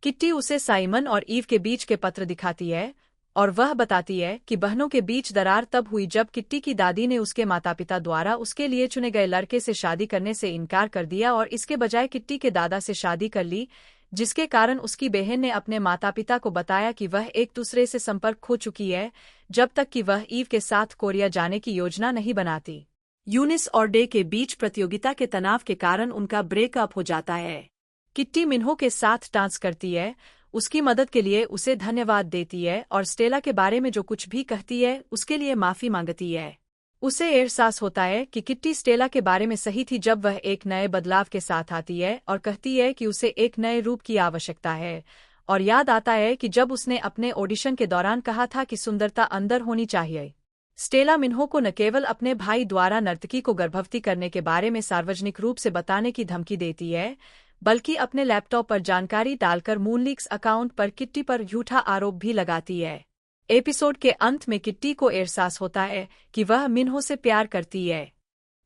किट्टी उसे साइमन और ईव के बीच के पत्र दिखाती है और वह बताती है कि बहनों के बीच दरार तब हुई जब किट्टी की दादी ने उसके माता पिता द्वारा उसके लिए चुने गए लड़के से शादी करने से इनकार कर दिया और इसके बजाय किट्टी के दादा से शादी कर ली, जिसके कारण उसकी बहन ने अपने माता पिता को बताया कि वह एक दूसरे से संपर्क खो चुकी है, जब तक कि वह ईव के साथ कोरिया जाने की योजना नहीं बनाती। यूनिस और डे के बीच प्रतियोगिता के तनाव के कारण उनका ब्रेकअप हो जाता है। किट्टी मिन्हो के साथ डांस करती है, उसकी मदद के लिए उसे धन्यवाद देती है और स्टेला के बारे में जो कुछ भी कहती है उसके लिए माफी मांगती है। उसे एहसास होता है कि किट्टी स्टेला के बारे में सही थी जब वह एक नए बदलाव के साथ आती है और कहती है कि उसे एक नए रूप की आवश्यकता है, और याद आता है कि जब उसने अपने ऑडिशन के दौरान कहा था कि सुंदरता अंदर होनी चाहिए। स्टेला मिन्हो को न केवल अपने भाई द्वारा नर्तकी को गर्भवती करने के बारे में सार्वजनिक रूप से बताने की धमकी देती है, बल्कि अपने लैपटॉप पर जानकारी डालकर मूनलीक्स अकाउंट पर किट्टी पर झूठा आरोप भी लगाती है। एपिसोड के अंत में किट्टी को एहसास होता है कि वह मिन्हो से प्यार करती है।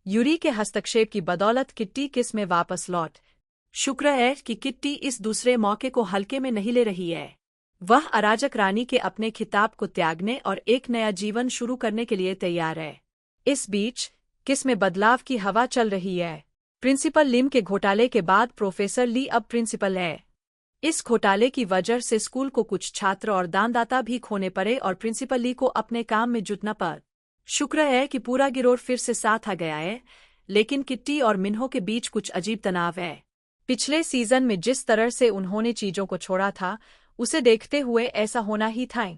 यूरी के हस्तक्षेप की बदौलत किट्टी किस में वापस लौट। शुक्र है कि किट्टी इस दूसरे मौके को हल्के में नहीं ले रही है। वह अराजक रानी के अपने खिताब को त्यागने और एक नया जीवन शुरू करने के लिए तैयार है। इस बीच किस में बदलाव की हवा चल रही है। प्रिंसिपल लिम के घोटाले के बाद प्रोफेसर ली अब प्रिंसिपल है। इस घोटाले की वजह से स्कूल को कुछ छात्र और दानदाता भी खोने पड़े और प्रिंसिपल ली को अपने काम में जुटना पड़ा। शुक्र है कि पूरा गिरोह फिर से साथ आ गया है, लेकिन किट्टी और मिन्हो के बीच कुछ अजीब तनाव है। पिछले सीजन में जिस तरह से उन्होंने चीजों को छोड़ा था, उसे देखते हुए ऐसा होना ही था।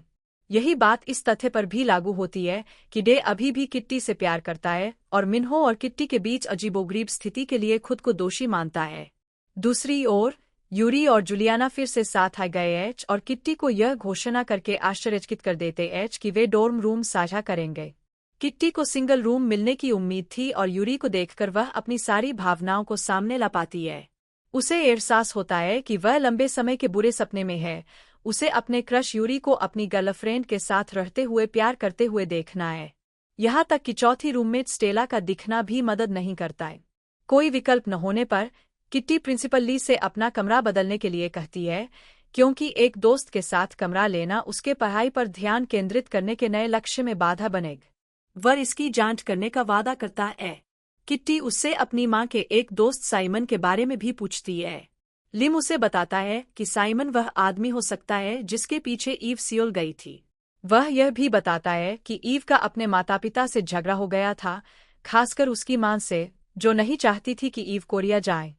यही बात इस तथ्य पर भी लागू होती है कि डे अभी भी किट्टी से प्यार करता है और मिन्हो और किट्टी के बीच अजीबोगरीब स्थिति के लिए खुद को दोषी मानता है। दूसरी ओर यूरी और जुलियाना फिर से साथ आ गए एच और किट्टी को यह घोषणा करके आश्चर्यचकित कर देते एच कि वे डोर्म रूम साझा करेंगे। किट्टी को सिंगल रूम मिलने की उम्मीद थी और यूरी को देखकर वह अपनी सारी भावनाओं को सामने ला पाती है। उसे एहसास होता है कि वह लंबे समय के बुरे सपने में है। उसे अपने क्रश यूरी को अपनी गर्लफ्रेंड के साथ रहते हुए प्यार करते हुए देखना है। यहाँ तक कि चौथी रूममेट स्टेला का दिखना भी मदद नहीं करता है। कोई विकल्प न होने पर किट्टी प्रिंसिपल ली से अपना कमरा बदलने के लिए कहती है, क्योंकि एक दोस्त के साथ कमरा लेना उसके पढ़ाई पर ध्यान केंद्रित करने के नए लक्ष्य में बाधा बनेगा। वह इसकी जांच करने का वादा करता है। किट्टी उससे अपनी मां के एक दोस्त साइमन के बारे में भी पूछती है। लिम उसे बताता है कि साइमन वह आदमी हो सकता है जिसके पीछे ईव सियोल गई थी। वह यह भी बताता है कि ईव का अपने माता पिता से झगड़ा हो गया था, खासकर उसकी मां से, जो नहीं चाहती थी कि ईव कोरिया जाए।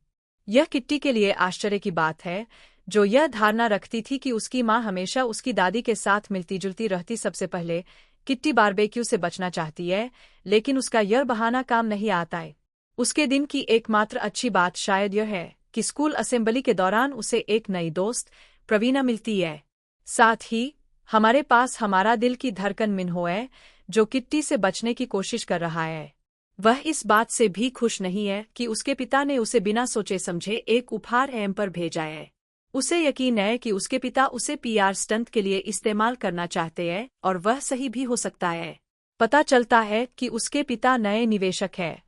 यह किट्टी के लिए आश्चर्य की बात है, जो यह धारणा रखती थी कि उसकी मां हमेशा उसकी दादी के साथ मिलती जुलती रहती। सबसे पहले किट्टी बारबेक्यू से बचना चाहती है, लेकिन उसका यह बहाना काम नहीं आता है। उसके दिन की एकमात्र अच्छी बात शायद यह है कि स्कूल असेंबली के दौरान उसे एक नई दोस्त प्रवीणा मिलती है। साथ ही हमारे पास हमारा दिल की धड़कन मिन्हो है, जो किट्टी से बचने की कोशिश कर रहा है। वह इस बात से भी खुश नहीं है कि उसके पिता ने उसे बिना सोचे समझे एक उपहार एम पर भेजा है। उसे यकीन है कि उसके पिता उसे पीआर स्टंट के लिए इस्तेमाल करना चाहते हैं और वह सही भी हो सकता है। पता चलता है कि उसके पिता नए निवेशक हैं।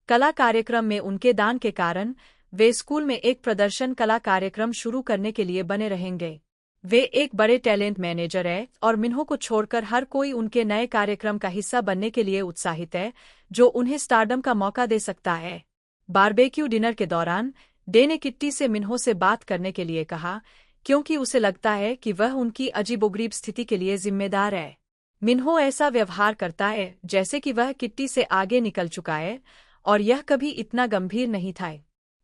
कला कार्यक्रम में उनके दान के कारण वे स्कूल में एक प्रदर्शन कला कार्यक्रम शुरू करने के लिए बने रहेंगे। वे एक बड़े टैलेंट मैनेजर हैं और मिन्हो को छोड़कर हर कोई उनके नए कार्यक्रम का हिस्सा बनने के लिए उत्साहित है, जो उन्हें स्टारडम का मौका दे सकता है। बारबेक्यू डिनर के दौरान डे ने किट्टी से मिन्हो से बात करने के लिए कहा, क्योंकि उसे लगता है कि वह उनकी अजीबोगरीब स्थिति के लिए जिम्मेदार है। मिन्हो ऐसा व्यवहार करता है जैसे कि वह किट्टी से आगे निकल चुका है और यह कभी इतना गंभीर नहीं था।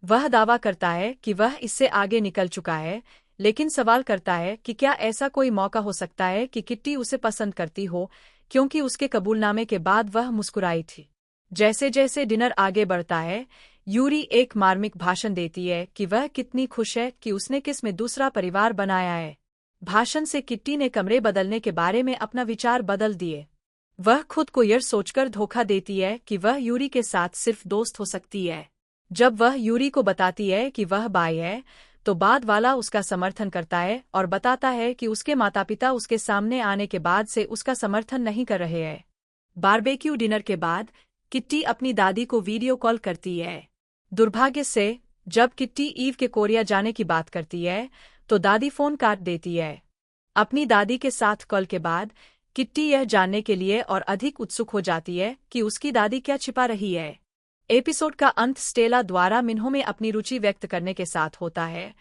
वह दावा करता है कि वह इससे आगे निकल चुका है, लेकिन सवाल करता है कि क्या ऐसा कोई मौका हो सकता है कि किट्टी उसे पसंद करती हो, क्योंकि उसके कबूलनामे के बाद वह मुस्कुराई थी। जैसे जैसे डिनर आगे बढ़ता है, यूरी एक मार्मिक भाषण देती है कि वह कितनी खुश है कि उसने किस में दूसरा परिवार बनाया है। भाषण से किट्टी ने कमरे बदलने के बारे में अपना विचार बदल दिए। वह खुद को यह सोचकर धोखा देती है कि वह यूरी के साथ सिर्फ दोस्त हो सकती है। जब वह यूरी को बताती है कि वह बाई है, तो बाद वाला उसका समर्थन करता है और बताता है कि उसके माता पिता उसके सामने आने के बाद से उसका समर्थन नहीं कर रहे हैं। बारबेक्यू डिनर के बाद किट्टी अपनी दादी को वीडियो कॉल करती है। दुर्भाग्य से जब किट्टी ईव के कोरिया जाने की बात करती है, तो दादी फोन काट देती है। अपनी दादी के साथ कॉल के बाद किट्टी यह जानने के लिए और अधिक उत्सुक हो जाती है कि उसकी दादी क्या छिपा रही है। एपिसोड का अंत स्टेला द्वारा मिन्हो में अपनी रुचि व्यक्त करने के साथ होता है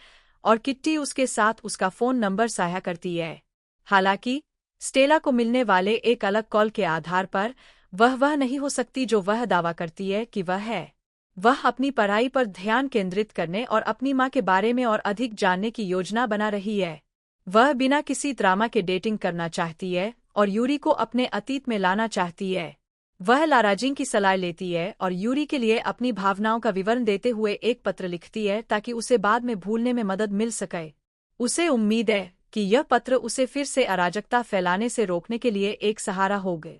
और किट्टी उसके साथ उसका फ़ोन नंबर साझा करती है। हालांकि स्टेला को मिलने वाले एक अलग कॉल के आधार पर वह नहीं हो सकती जो वह दावा करती है कि वह है। वह अपनी पढ़ाई पर ध्यान केंद्रित करने और अपनी मां के बारे में और अधिक जानने की योजना बना रही है। वह बिना किसी ड्रामा के डेटिंग करना चाहती है और यूरी को अपने अतीत में लाना चाहती है। वह लाराजिंग की सलाह लेती है और यूरी के लिए अपनी भावनाओं का विवरण देते हुए एक पत्र लिखती है ताकि उसे बाद में भूलने में मदद मिल सके। उसे उम्मीद है कि यह पत्र उसे फिर से अराजकता फैलाने से रोकने के लिए एक सहारा होगा।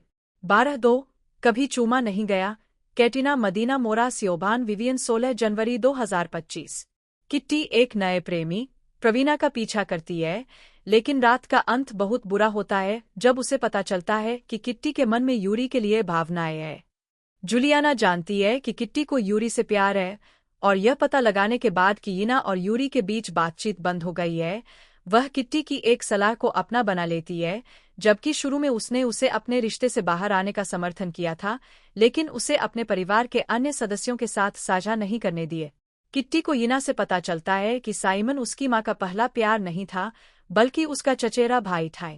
12-2 कभी चूमा नहीं गया। कैटिना मदीना मोरा सियोबान विवियन 16 जनवरी 2025। किट्टी एक नए प्रेमी प्रवीणा का पीछा करती है, लेकिन रात का अंत बहुत बुरा होता है जब उसे पता चलता है कि किट्टी के मन में यूरी के लिए भावनाएं हैं। जूलियाना जानती है कि किट्टी को यूरी से प्यार है, और यह पता लगाने के बाद कि यीना और यूरी के बीच बातचीत बंद हो गई है, वह किट्टी की एक सलाह को अपना बना लेती है। जबकि शुरू में उसने उसे अपने रिश्ते से बाहर आने का समर्थन किया था, लेकिन उसे अपने परिवार के अन्य सदस्यों के साथ साझा नहीं करने दिए। किट्टी को यीना से पता चलता है कि साइमन उसकी मां का पहला प्यार नहीं था, बल्कि उसका चचेरा भाई था।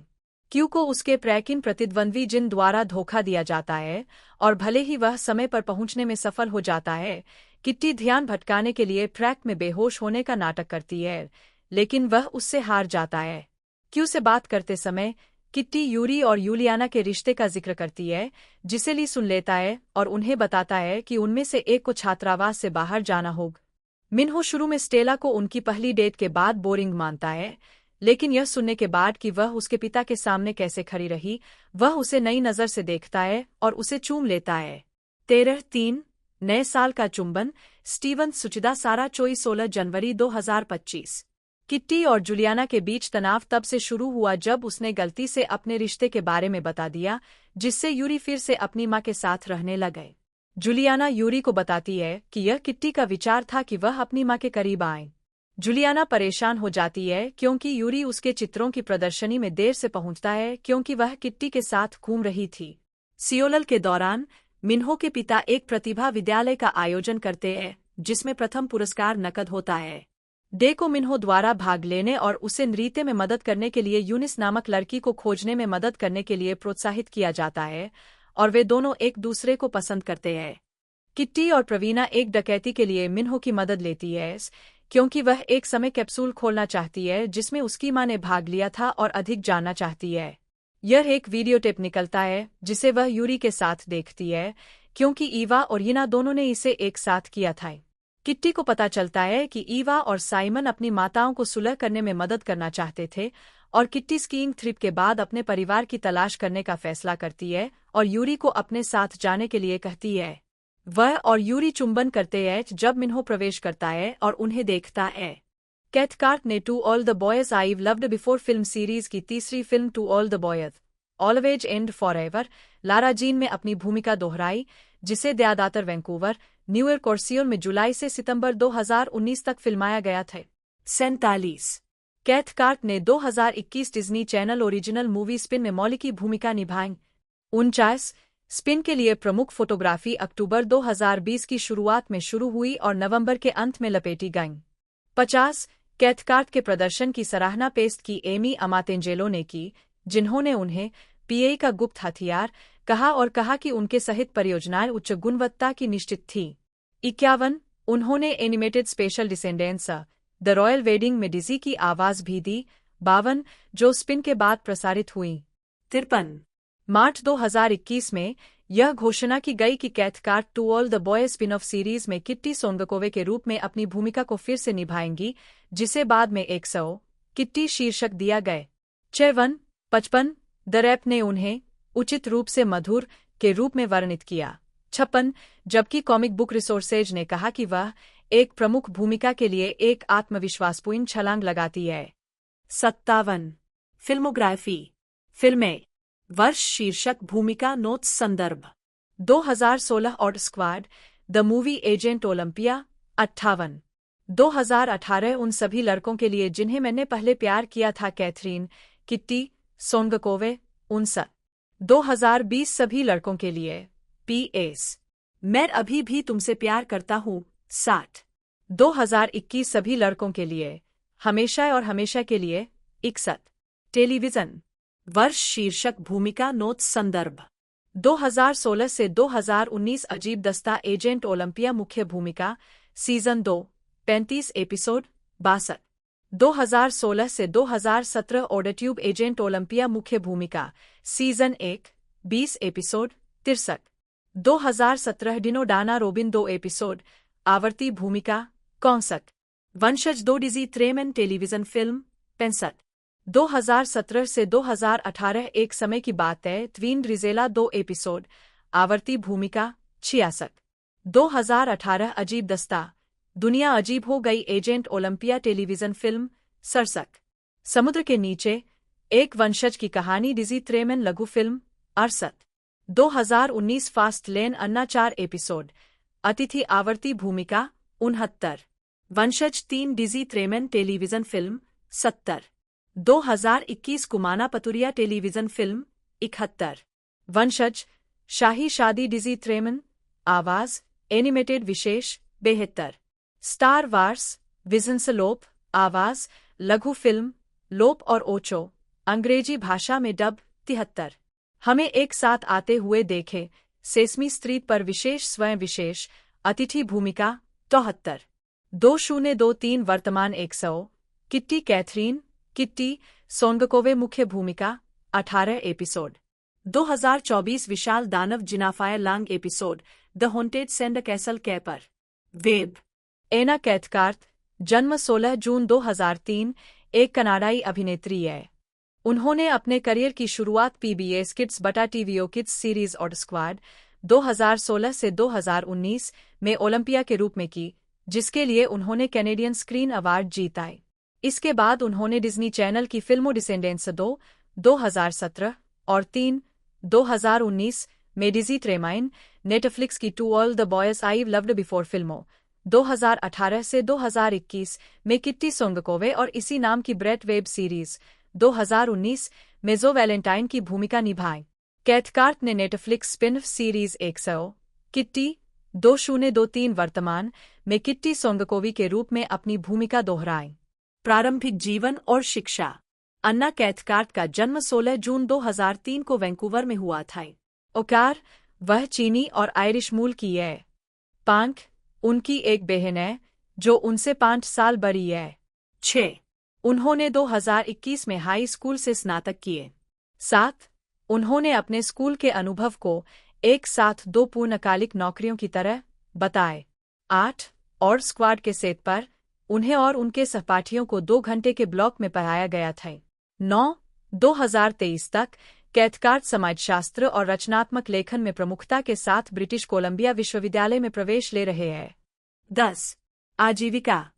क्यू को उसके प्रैकिन प्रतिद्वंद्वी जिन द्वारा धोखा दिया जाता है, और भले ही वह समय पर पहुंचने में सफल हो जाता है, किट्टी ध्यान भटकाने के लिए ट्रैक में बेहोश होने का नाटक करती है, लेकिन वह उससे हार जाता है। क्यू से बात करते समय किट्टी यूरी और यूलियाना के रिश्ते का जिक्र करती है, जिसे ली सुन लेता है और उन्हें बताता है कि उनमें से एक को छात्रावास से बाहर जाना होगा। मिन्हो शुरू में स्टेला को उनकी पहली डेट के बाद बोरिंग मानता है, लेकिन यह सुनने के बाद कि वह उसके पिता के सामने कैसे खड़ी रही, वह उसे नई नज़र से देखता है और उसे चूम लेता है। 13-3 नए साल का चुंबन। स्टीवन सुचिदा सारा चोई 16 जनवरी 2025। किट्टी और जूलियाना के बीच तनाव तब से शुरू हुआ जब उसने गलती से अपने रिश्ते के बारे में बता दिया, जिससे यूरी फिर से अपनी मां के साथ रहने लगे। जूलियाना यूरी को बताती है कि यह किट्टी का विचार था कि वह अपनी मां के करीब आए। जूलियाना परेशान हो जाती है क्योंकि यूरी उसके चित्रों की प्रदर्शनी में देर से पहुंचता है क्योंकि वह किट्टी के साथ घूम रही थी। सियोलल के दौरान मिन्हो के पिता एक प्रतिभा विद्यालय का आयोजन करते हैं, जिसमें प्रथम पुरस्कार नकद होता है। डे को मिन्हो द्वारा भाग लेने और उसे नृत्य में मदद करने के लिए यूनिस नामक लड़की को खोजने में मदद करने के लिए प्रोत्साहित किया जाता है, और वे दोनों एक दूसरे को पसंद करते हैं। किट्टी और प्रवीणा एक डकैती के लिए मिन्हो की मदद लेती है, क्योंकि वह एक समय कैप्सूल खोलना चाहती है जिसमें उसकी मां ने भाग लिया था और अधिक जानना चाहती है। यह एक वीडियो टेप निकलता है जिसे वह यूरी के साथ देखती है, क्योंकि ईवा और यीना दोनों ने इसे एक साथ किया था। किट्टी को पता चलता है कि ईवा और साइमन अपनी माताओं को सुलह करने में मदद करना चाहते थे, और किट्टी स्कीइंग ट्रिप के बाद अपने परिवार की तलाश करने का फैसला करती है और यूरी को अपने साथ जाने के लिए कहती है। वह और यूरी चुंबन करते हैं जब मिन्हो प्रवेश करता है और उन्हें देखता है। कैथकार्ट ने to all the boys I've loved before film series की तीसरी फिल्म to all the boys always and forever Lara Jean में अपनी भूमिका दोहराई, जिसे ज्यादातर वैंकूवर, न्यूयॉर्क और सियोल में जुलाई से सितंबर 2019 तक फिल्माया गया था। 47 कैथकार्ट ने 2021 Disney Channel original movie spin में मौली की भूमिका निभाई। 49 स्पिन के लिए प्रमुख फोटोग्राफी अक्टूबर 2020 की शुरुआत में शुरू हुई और नवंबर के अंत में लपेटी गई। 50 कैथकार्ट के प्रदर्शन की सराहना पेस्ट की एमी अमातेंजेलो ने की, जिन्होंने उन्हें पीए का गुप्त हथियार कहा और कहा कि उनके सहित परियोजनाएं उच्च गुणवत्ता की निश्चित थी। 51 उन्होंने animated special descendants the royal wedding में डिजी की आवाज भी दी। 52 जो स्पिन के बाद प्रसारित हुई। 53 मार्च 2021 में यह घोषणा की गई कि Cathcart to all the boys spin off series में किट्टी सोंगकोवे के रूप में अपनी भूमिका को फिर से निभाएंगी, जिसे बाद में 100 किट्टी शीर्षक दिया गया। 55 द रैप ने उन्हें उचित रूप से मधुर के रूप में वर्णित किया। 56 जबकि कॉमिक बुक रिसोर्सेज ने कहा कि वह एक प्रमुख भूमिका के लिए एक आत्मविश्वासपूर्ण छलांग लगाती है। 57 फिल्मोग्राफी फिल्में वर्ष शीर्षक भूमिका नोट्स संदर्भ 2016 और squad the movie agent Olympia. 58 2018 उन सभी लड़कों के लिए जिन्हें मैंने पहले प्यार किया था कैथरीन, किट्टी, सोंगकोवे। 59 2020 सभी लड़कों के लिए PS मैं अभी भी तुमसे प्यार करता हूँ। 60 2021 सभी लड़कों के लिए हमेशा और हमेशा के लिए। 61 टेलीविजन वर्ष शीर्षक भूमिका नोट्स संदर्भ 2016 से 2019 अजीब दस्ता एजेंट ओलंपिया मुख्य भूमिका सीजन 2 35 एपिसोड। 62 2016 से 2017 ऑडिट्यूब एजेंट ओलंपिया मुख्य भूमिका season 1 20 episode. 63 2017 Dino Dana robin 2 episode आवर्ती भूमिका। 61 वंशज 2 डिजी त्रेमन टेलीविजन फिल्म। 65 2017 से 2018 एक समय की बात है ट्वीन रिजेला 2 एपिसोड आवर्ती भूमिका। 66 2018 अजीब दस्ता दुनिया अजीब हो गई एजेंट ओलंपिया टेलीविजन फिल्म। सरसक। समुद्र के नीचे एक वंशज की कहानी डिजी त्रेमन लघु फिल्म 68 2019 फास्ट लेन अन्ना 4 एपिसोड अतिथि आवर्ती भूमिका 69 वंशज 3 डिजी त्रेमन television film 70 2021 Kumana पतुरिया television film 71 वंशज शाही शादी डिजी त्रेमन आवाज एनिमेटेड विशेष 72 स्टार वार्स विजन्स लोप आवाज लघु फिल्म लोप और ओचो अंग्रेजी भाषा में डब 73 हमें एक साथ आते हुए देखे सेसमी स्ट्रीट पर विशेष स्वयं विशेष अतिथि भूमिका 74 2023 वर्तमान 100 किट्टी कैथरीन किट्टी सोनगकोवे मुख्य भूमिका 18 एपिसोड 2024 विशाल दानव Jennifer Long episode the haunted sand castle caper web Anna Cathcart जन्म 16 जून 2003 एक कनाडाई अभिनेत्री है। उन्होंने अपने करियर की शुरुआत पीबीएस किड्स बटा टीवीओ किड्स सीरीज और स्क्वाड 2016 से 2019 में ओलंपिया के रूप में की, जिसके लिए उन्होंने कैनेडियन स्क्रीन अवार्ड जीता। इसके बाद उन्होंने डिज्नी चैनल की फिल्मों डिसेंडेंट्स 2 2017 और 3 2019 में डिजी ट्रेमाइन, नेटफ्लिक्स की to all the boys I loved before फिल्मों 2018 से 2021 में किट्टी सोंगकोवे और इसी नाम की ब्रेट वेब सीरीज 2019 में जो वैलेंटाइन की भूमिका निभाई। कैथकार्थ ने नेटफ्लिक्स स्पिन-ऑफ सीरीज 100 किट्टी 2023 वर्तमान में किट्टी सोंगकोवी के रूप में अपनी भूमिका दोहराई। प्रारंभिक जीवन और शिक्षा। अन्ना कैथकार्थ का जन्म 16 जून 2003 को वैंकूवर में हुआ था। ओकार वह चीनी और आयरिश मूल की है। पांक उनकी एक बहन है जो उनसे 5 साल बड़ी है। 6 उन्होंने 2021 में हाई स्कूल से स्नातक किए। 7 उन्होंने अपने स्कूल के अनुभव को एक साथ 2 पूर्णकालिक नौकरियों की तरह बताए। 8 और स्क्वाड के सेट पर उन्हें और उनके सहपाठियों को 2 घंटे के ब्लॉक में पढ़ाया गया था। 9 2023 तक कैथकार्थ समाजशास्त्र और रचनात्मक लेखन में प्रमुखता के साथ ब्रिटिश कोलंबिया विश्वविद्यालय में प्रवेश ले रहे हैं। 10 आजीविका,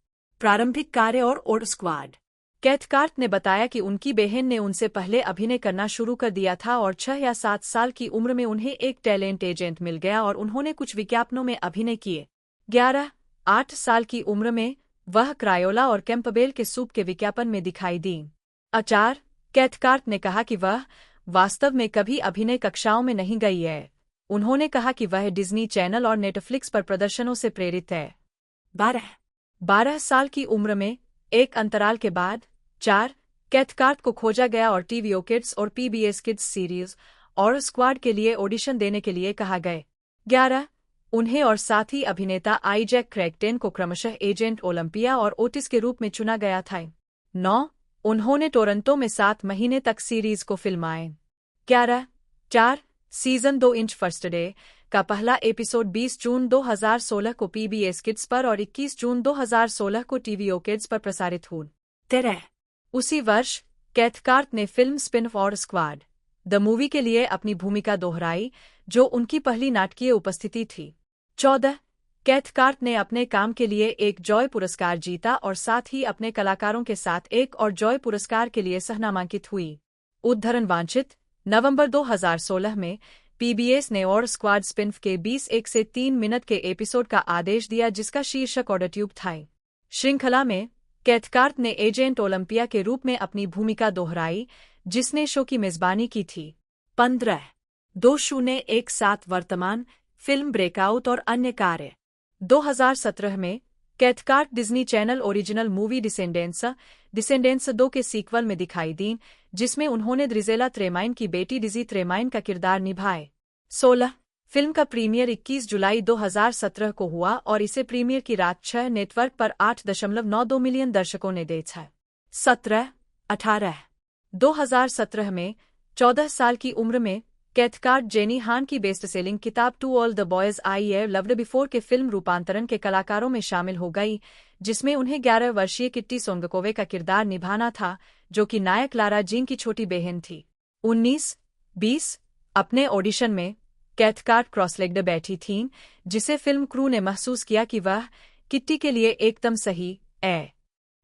प्रारंभिक कार्य और स्क्वाड। कैथकार्थ ने बताया कि उनकी बहन ने उनसे पहले अभिनय करना शुरू कर दिया था और 6 या 7 साल की उम्र में उन्हें एक टैलेंट एजेंट मिल गया और उन्होंने कुछ विज्ञापनों में अभिनय किए। 8 साल की उम्र में वह क्रायोला और कैंपबेल के सूप के विज्ञापन में दिखाई दी। 4 कैथकार्थ ने कहा कि वह वास्तव में कभी अभिनय कक्षाओं में नहीं गई है। उन्होंने कहा कि वह डिज्नी चैनल और नेटफ्लिक्स पर प्रदर्शनों से प्रेरित है। 12 साल की उम्र में एक अंतराल के बाद 4 कैथकार्थ को खोजा गया और टीवीओ किड्स और पीबीएस किड्स सीरीज और स्क्वाड के लिए ऑडिशन देने के लिए कहा गए। 11 उन्हें और साथी अभिनेता आईजैक क्रैगटेन को क्रमशः एजेंट ओलंपिया और ओटिस के रूप में चुना गया था। 9 उन्होंने टोरंटो में 7 महीने तक सीरीज को फिल्माए। 4 सीजन 2 इंच फर्स्ट डे का पहला एपिसोड 20 जून 2016 को पीबीएस किड्स पर और 21 जून 2016 को टीवीओ किड्स पर प्रसारित हुई। 13 उसी वर्ष कैथकार्थ ने फिल्म स्पिन-ऑफ और स्क्वाड द मूवी के लिए अपनी भूमिका दोहराई, जो उनकी पहली नाटकीय उपस्थिति थी। 14 कैथकार्थ ने अपने काम के लिए एक जॉय पुरस्कार जीता और साथ ही अपने कलाकारों के साथ एक और जॉय पुरस्कार के लिए सहनामांकित हुई। उद्धरण वांछित नवंबर 2016 में पीबीएस ने और स्क्वाड स्पिन-ऑफ के 20 1 से 3 मिनट के एपिसोड का आदेश दिया, जिसका शीर्षक ऑडरट्यूब था। श्रृंखला में कैथकार्थ ने एजेंट ओलंपिया के रूप में अपनी भूमिका दोहराई, जिसने शो की मेजबानी की थी। 15 2017 वर्तमान फिल्म ब्रेकआउट और अन्य कार्य। 2017 में Cathcart Disney Channel original movie Descendants 2 के सीक्वल में दिखाई दी, जिसमें उन्होंने द्रिजेला त्रेमाइन की बेटी डिजी त्रेमाइन का किरदार निभाए। 16 फिल्म का प्रीमियर 21 जुलाई 2017 को हुआ और इसे प्रीमियर की रात 6 नेटवर्क पर 8.92 मिलियन दर्शकों ने देखा। 18 2017 में 14 साल की उम्र में कैथकार्थ जेनी हान की बेस्ट सेलिंग किताब to all the boys I loved before के फिल्म रूपांतरण के कलाकारों में शामिल हो गई, जिसमें उन्हें 11 वर्षीय किट्टी सोंगकोवे का किरदार निभाना था, जो कि नायक लारा जीन की छोटी बहन थी। 19-20 अपने ऑडिशन में कैथकार्थ क्रॉसलेग्ड बैठी थीं, जिसे फिल्म क्रू ने महसूस किया कि वह किट्टी के लिए एकदम सही है।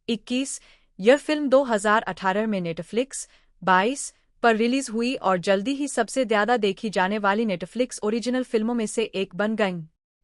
21 यह फिल्म 2018 में नेटफ्लिक्स 22 पर रिलीज हुई और जल्दी ही सबसे ज्यादा देखी जाने वाली नेटफ्लिक्स ओरिजिनल फिल्मों में से एक बन गई।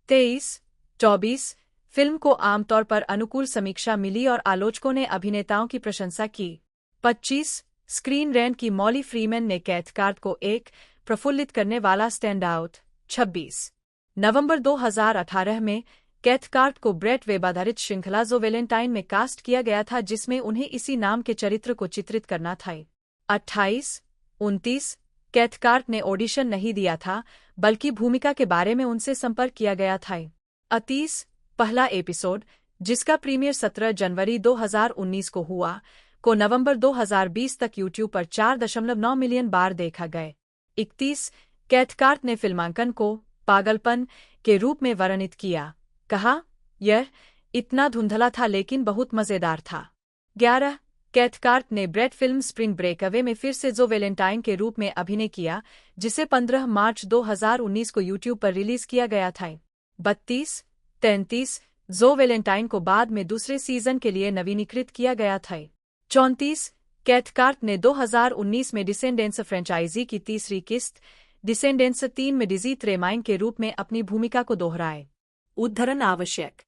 23-24 फिल्म को आमतौर पर अनुकूल समीक्षा मिली और आलोचकों ने अभिनेताओं की प्रशंसा की। 25 स्क्रीन रेंट की मॉली फ्रीमैन ने कैथकार्ट को एक प्रफुल्लित करने वाला स्टैंड आउट। 26 नवंबर 2018 में कैथकार्ट को ब्रेट वेब आधारित श्रृंखला जो वैलेंटाइन में कास्ट किया गया था, जिसमें उन्हें इसी नाम के चरित्र को चित्रित करना था। 28-29 कैथकार्ट ने ऑडिशन नहीं दिया था, बल्कि भूमिका के बारे में उनसे संपर्क किया गया था। 30 पहला एपिसोड, जिसका प्रीमियर 17 जनवरी 2019 को हुआ, को नवंबर 2020 तक यूट्यूब पर 4.9 मिलियन बार देखा गया। 31 कैथकार्ट ने फिल्मांकन को पागलपन के रूप में वर्णित किया, कहा, यह इतना धुंधला था लेकिन बहुत मजेदार था। 11 कैथकार्ट ने ब्रेट फिल्म स्प्रिंग ब्रेकअवे में फिर से जो वैलेंटाइन के रूप में अभिनय किया, जिसे 15 मार्च 2019 को यूट्यूब पर रिलीज किया गया था। 32-33 जो वैलेंटाइन को बाद में दूसरे सीजन के लिए नवीनीकृत किया गया था। 34 कैथकार्ट ने 2019 में डिसेंडेंट्स फ्रेंचाइजी की तीसरी किस्त डिसेंडेंट्स 3 में डिजी ट्रेमाइन के रूप में अपनी भूमिका को दोहराए। उद्धरण आवश्यक।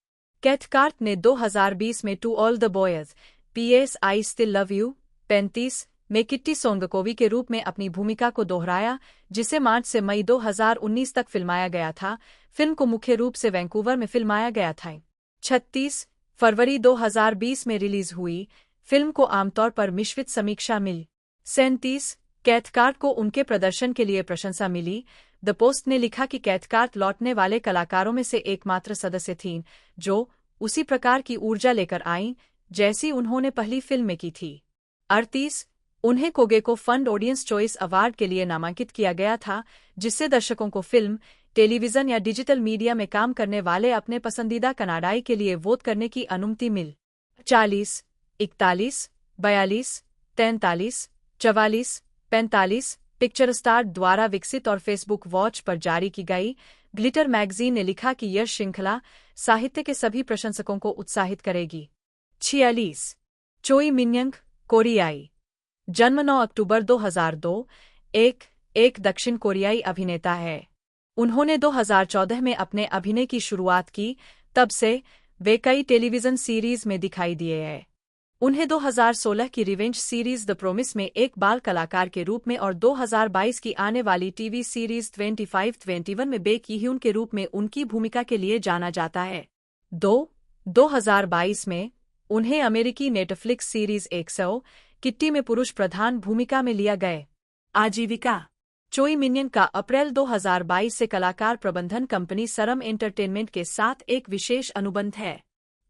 कैथकार्ट ने 2020 में to all the boys PS I Still Love You 35 में किट्टी सोंगकोवी के रूप में अपनी भूमिका को दोहराया, जिसे मार्च से मई 2019 तक फिल्माया गया था। फिल्म को मुख्य रूप से वैंकूवर में फिल्माया गया था। 36 फरवरी 2020 में रिलीज हुई फिल्म को आमतौर पर मिश्रित समीक्षा मिली। 37 कैथकार्ट को उनके प्रदर्शन के लिए प्रशंसा मिली। द पोस्ट ने लिखा कि कैथकार्ट लौटने वाले कलाकारों में से एकमात्र सदस्य थीं जो उसी प्रकार की ऊर्जा लेकर आईं जैसी उन्होंने पहली फिल्म में की थी। 38 उन्हें कोगेको फंड ऑडियंस चॉइस अवार्ड के लिए नामांकित किया गया था, जिससे दर्शकों को फिल्म, टेलीविजन या डिजिटल मीडिया में काम करने वाले अपने पसंदीदा कनाडाई के लिए वोट करने की अनुमति मिल। 40 41 42 43 44 45 पिक्चर स्टार द्वारा विकसित और फेसबुक वॉच पर जारी की गई ग्लिटर मैगजीन ने लिखा कि यह श्रृंखला साहित्य के सभी प्रशंसकों को उत्साहित करेगी। 46 चोई मिन्यंग, कोरियाई, जन्म 9 अक्टूबर 2002, एक दक्षिण कोरियाई अभिनेता है। उन्होंने 2014 में अपने अभिनय की शुरुआत की, तब से वे कई टेलीविजन सीरीज में दिखाई दिए हैं। उन्हें 2016 की रिवेंज सीरीज द प्रोमिस में एक बाल कलाकार के रूप में और 2022 की आने वाली टीवी सीरीज 25-21 में बे की-ह्यून के रूप में उनकी भूमिका के लिए जाना जाता है। 2022 में उन्हें अमेरिकी नेटफ्लिक्स सीरीज 100 किट्टी में पुरुष प्रधान भूमिका में लिया गया। आजीविका। चोई मिन्यन का अप्रैल 2022 से कलाकार प्रबंधन कंपनी सरम एंटरटेनमेंट के साथ एक विशेष अनुबंध है।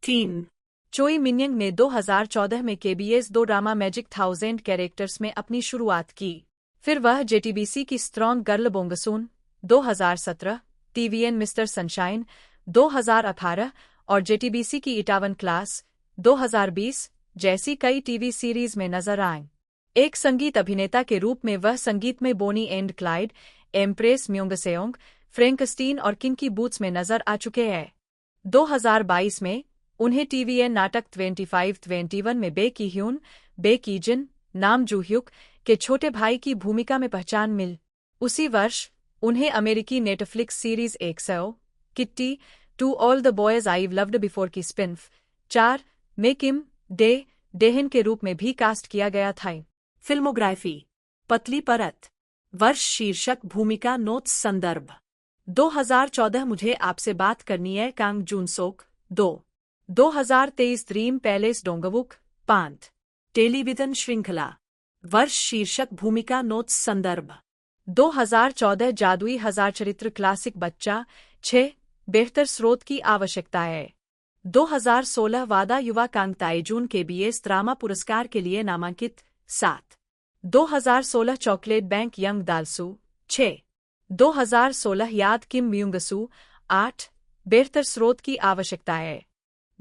3 चोई मिन्यंग ने 2014 में KBS 2 ड्रामा मैजिक 1000 कैरेक्टर्स में अपनी शुरुआत की। फिर वह JTBC की strong girl Bongsoon 2017, TVN mister sunshine 2018 और JTBC की इटावन क्लास 2020 जैसी कई टीवी सीरीज में नजर आए। एक संगीत अभिनेता के रूप में वह संगीत में बोनी एंड क्लाइड, एम्प्रेस म्योंगसेओंग, फ्रैंकस्टीन और किंकी बूट्स में नजर आ चुके हैं। 2022 में उन्हें TVN नाटक 25-21 में बे की-ह्यून, बे की-जिन, नाम जूह्युक के छोटे भाई की भूमिका में पहचान मिल। उसी वर्ष उन्हें अमेरिकी Netflix series 100 Kitty, to all the boys I've loved before की स्पिन-ऑफ 4 में किम डेहन के रूप में भी कास्ट किया गया था। फिल्मोग्राफी। पतली परत। वर्ष शीर्षक भूमिका नोट्स संदर्भ 2014 मुझे आपसे बात करनी है कांग जूनसोक 2 2023 ड्रीम पैलेस डोंगवुक 5 टेलीविजन श्रृंखला। वर्ष शीर्षक भूमिका नोट्स संदर्भ 2014 जादुई हजार चरित्र क्लासिक बच्चा 6 बेहतर स्रोत की आवश्यकता है। 2016 वादा युवा कांग ताइजून KBS ड्रामा पुरस्कार के लिए नामांकित 7 2016 चॉकलेट बैंक यंग दालसू 6 2016 याद किम म्यूंगसू 8 बेहतर स्रोत की आवश्यकता है।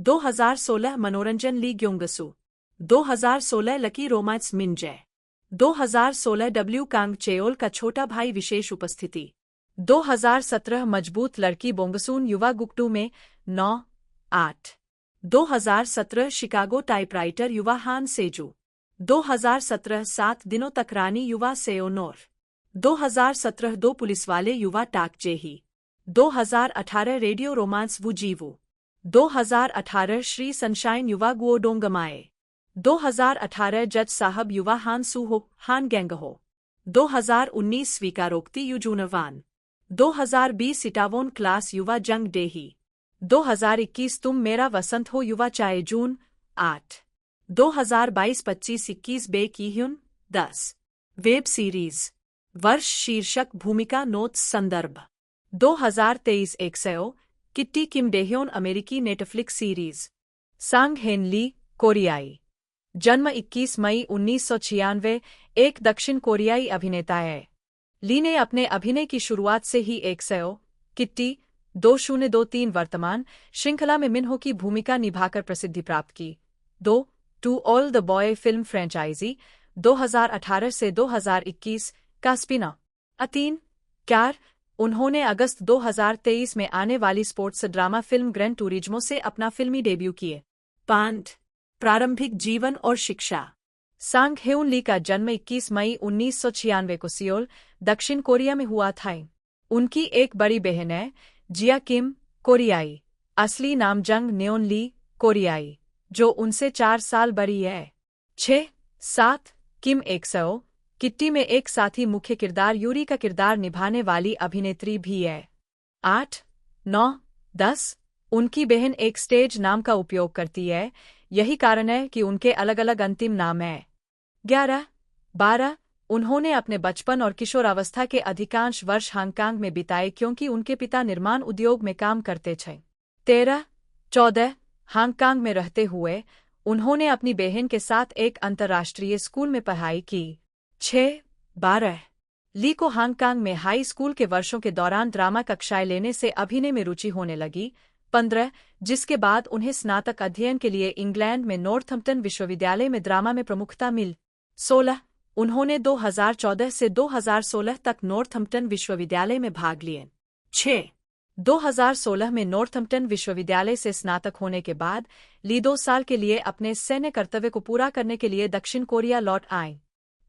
2016 मनोरंजन ली ग्योंगसू 2016 लकी रोमांस मिंजे 2016 W कांग चेओल का छोटा भाई विशेष उपस्थिति 2017 मजबूत लड़की बोंगसून युवा गुक्टू में 9 8 2017 शिकागो टाइपराइटर युवा हान सेजू। 2017 7 दिनों तक रानी युवा सेओनोर। 2017 2 पुलिसवाले युवा टाक जेही। 2018 रेडियो रोमांस वुजीवू। 2018 श्री सनशाइन युवा गुओडोंगमाए। 2018 जज साहब युवा हान सुहो हान गैंगहो। 2019 स्वीकारोक्ति युजूनवान। 2020 इटावोन क्लास युवा जंग डेही। 2021 तुम मेरा वसंत हो युवा चाहे जून 8। 2022-25 21 बे की ह्युन 10। वेब सीरीज वर्ष शीर्षक भूमिका नोट्स संदर्भ 2023 100 किट्टी किम डेह्योन अमेरिकी नेटफ्लिक्स सीरीज सांग हेन ली कोरियाई जन्म 21 मई 1996 एक दक्षिण कोरियाई अभिनेता है। ली ने अपने अभिनय की शुरुआत से ही 100 किट्टी 2023 वर्तमान श्रृंखला में मिन्हो की भूमिका निभाकर प्रसिद्धि प्राप्त की। 2 to all the boy film franchise 2018 से 2021 का स्पिन ऑफ 3 4 उन्होंने अगस्त 2023 में आने वाली sports drama film gran Turismo से अपना फिल्मी डेब्यू किए। 5 प्रारंभिक जीवन और शिक्षा सांग हेउन ली का जन्म 21 मई 1996 को सियोल, दक्षिण कोरिया में हुआ था। उनकी एक बड़ी बहन है जिया किम कोरियाई, असली नाम जंग न्योन ली कोरियाई, जो उनसे 4 साल बड़ी है। 6 7 किम 100 किट्टी में एक साथी मुख्य किरदार यूरी का किरदार निभाने वाली अभिनेत्री भी है। 8 9 10 उनकी बहन एक स्टेज नाम का उपयोग करती है, यही कारण है कि उनके अलग अलग अंतिम नाम हैं। 11 12 उन्होंने अपने बचपन और किशोरावस्था के अधिकांश वर्ष हांगकांग में बिताए क्योंकि उनके पिता निर्माण उद्योग में काम करते थे। 13 14 हांगकांग में रहते हुए उन्होंने अपनी बहन के साथ एक अंतर्राष्ट्रीय स्कूल में पढ़ाई की। 6 12 ली को हांगकांग में हाई स्कूल के वर्षों के दौरान ड्रामा कक्षाएं लेने से अभिनय में रुचि होने लगी। 15 जिसके बाद उन्हें स्नातक अध्ययन के लिए इंग्लैंड में नॉर्थम्पटन विश्वविद्यालय में ड्रामा में प्रमुखता मिल। 16 उन्होंने 2014 से 2016 तक नॉर्थम्पटन विश्वविद्यालय में भाग लिए। 6 2016 में नॉर्थम्पटन विश्वविद्यालय से स्नातक होने के बाद ली 2 साल के लिए अपने सैन्य कर्तव्य को पूरा करने के लिए दक्षिण कोरिया लौट आए।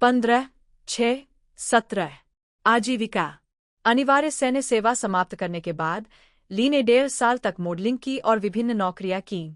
15 6 17 आजीविका अनिवार्य सैन्य सेवा समाप्त करने के बाद ली ने 1.5 साल तक मॉडलिंग की और विभिन्न नौकरियां की।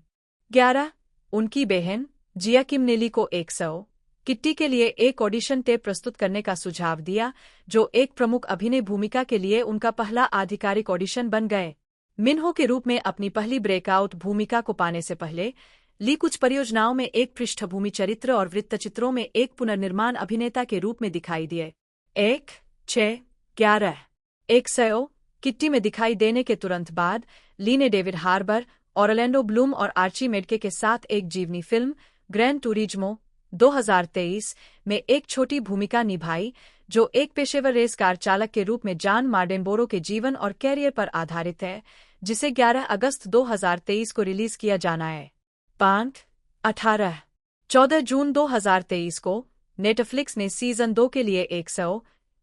11 उनकी बहन जिया किम ने ली को 100 किट्टी के लिए एक ऑडिशन टेप प्रस्तुत करने का सुझाव दिया, जो एक प्रमुख अभिनय भूमिका के लिए उनका पहला आधिकारिक ऑडिशन बन गए। मिन्हो के रूप में अपनी पहली ब्रेकआउट भूमिका को पाने से पहले ली कुछ परियोजनाओं में एक पृष्ठभूमि चरित्र और वृत्तचित्रों में एक पुनर्निर्माण अभिनेता के रूप में दिखाई दिए। 1 6 11 100 किट्टी में दिखाई देने के तुरंत बाद ली ने डेविड हार्बर, ऑरलैंडो ब्लूम और आर्ची मेडके के साथ एक जीवनी फिल्म ग्रैन टूरिज्मो 2023 में एक छोटी भूमिका निभाई, जो एक पेशेवर रेस कार चालक के रूप में जॉन मार्डेनबोरो के जीवन और कैरियर पर आधारित है, जिसे 11 अगस्त 2023 को रिलीज किया जाना है। 5 18 14 जून 2023 को नेटफ्लिक्स ने सीजन 2 के लिए 100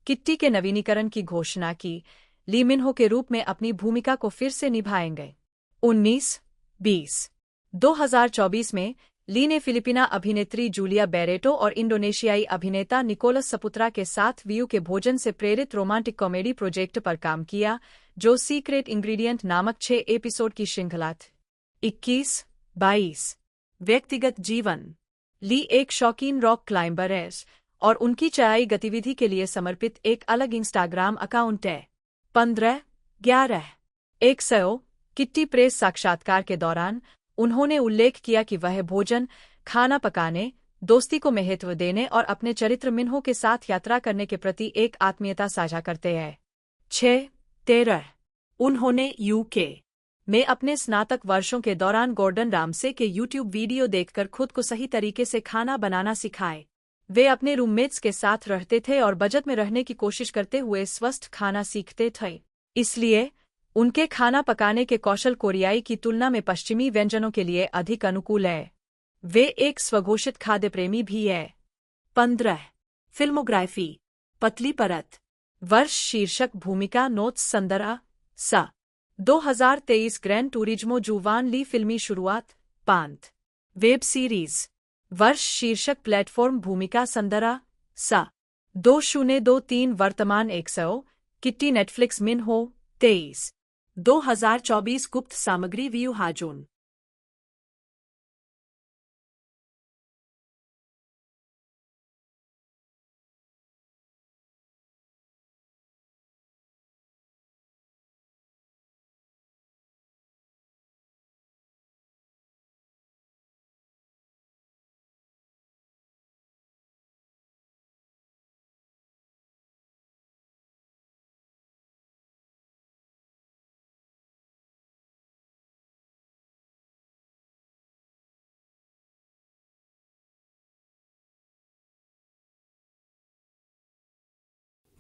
किट्टी के नवीनीकरण की घोषणा की। ली मिन्हो के रूप में अपनी भूमिका को फिर से निभाएंगे। 19 20 2024 में ली ने फिलिपिना अभिनेत्री जूलिया बेरेटो और इंडोनेशियाई अभिनेता निकोलस सपुत्रा के साथ व्यू के भोजन से प्रेरित रोमांटिक कॉमेडी प्रोजेक्ट पर काम किया, जो सीक्रेट इंग्रेडिएंट नामक 6 एपिसोड की श्रृंखला थी। 21 22 व्यक्तिगत जीवन ली एक शौकीन रॉक क्लाइंबर है और उनकी चढ़ाई गतिविधि के लिए समर्पित एक अलग इंस्टाग्राम अकाउंट है। 15 11 100 किट्टी प्रेस साक्षात्कार के दौरान उन्होंने उल्लेख किया कि वह भोजन, खाना पकाने, दोस्ती को महत्व देने और अपने चरित्र मिन्हो के साथ यात्रा करने के प्रति एक आत्मीयता साझा करते हैं। 6 13 उन्होंने यूके में अपने स्नातक वर्षों के दौरान गॉर्डन रामसे के यूट्यूब वीडियो देखकर खुद को सही तरीके से खाना बनाना सिखाए। वे अपने रूममेट्स के साथ रहते थे और बजट में रहने की कोशिश करते हुए स्वस्थ खाना सीखते थे, इसलिए उनके खाना पकाने के कौशल कोरियाई की तुलना में पश्चिमी व्यंजनों के लिए अधिक अनुकूल है। वे एक स्वघोषित खाद्य प्रेमी भी है। 15 फिल्मोग्राफी पतली परत वर्ष शीर्षक भूमिका नोट्स संदर्भ 2023 ग्रैन टूरिज्मो जुवान ली फिल्मी शुरुआत पांत वेब सीरीज वर्ष शीर्षक प्लेटफॉर्म भूमिका संदरा सा 2023 वर्तमान 100 किट्टी नेटफ्लिक्स मिन हो 23 2024 गुप्त सामग्री व्यू हाजून।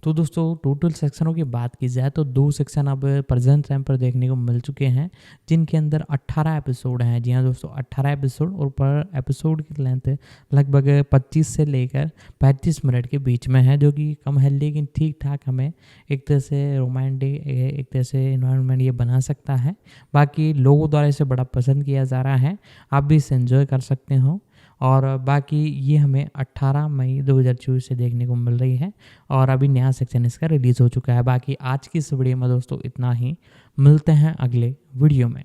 तो दोस्तों टोटल सेक्शनों की बात की जाए तो 2 सेक्शन अब प्रेजेंट टाइम पर देखने को मिल चुके हैं, जिनके अंदर 18 एपिसोड हैं। जी हाँ दोस्तों, 18 एपिसोड और पर एपिसोड की लेंथ लगभग 25 से लेकर 35 मिनट के बीच में है, जो कि कम है लेकिन ठीक ठाक हमें एक तरह से रोमांटिक एक तरह से इन्वायरमेंट ये बना सकता है। बाकी लोगों द्वारा इसे बड़ा पसंद किया जा रहा है, आप भी इसे एंजॉय कर सकते हो। और बाकी ये हमें 18 मई 2024 से देखने को मिल रही है और अभी नया सेक्शन इसका रिलीज़ हो चुका है। बाकी आज की इस वीडियो में दोस्तों इतना ही, मिलते हैं अगले वीडियो में।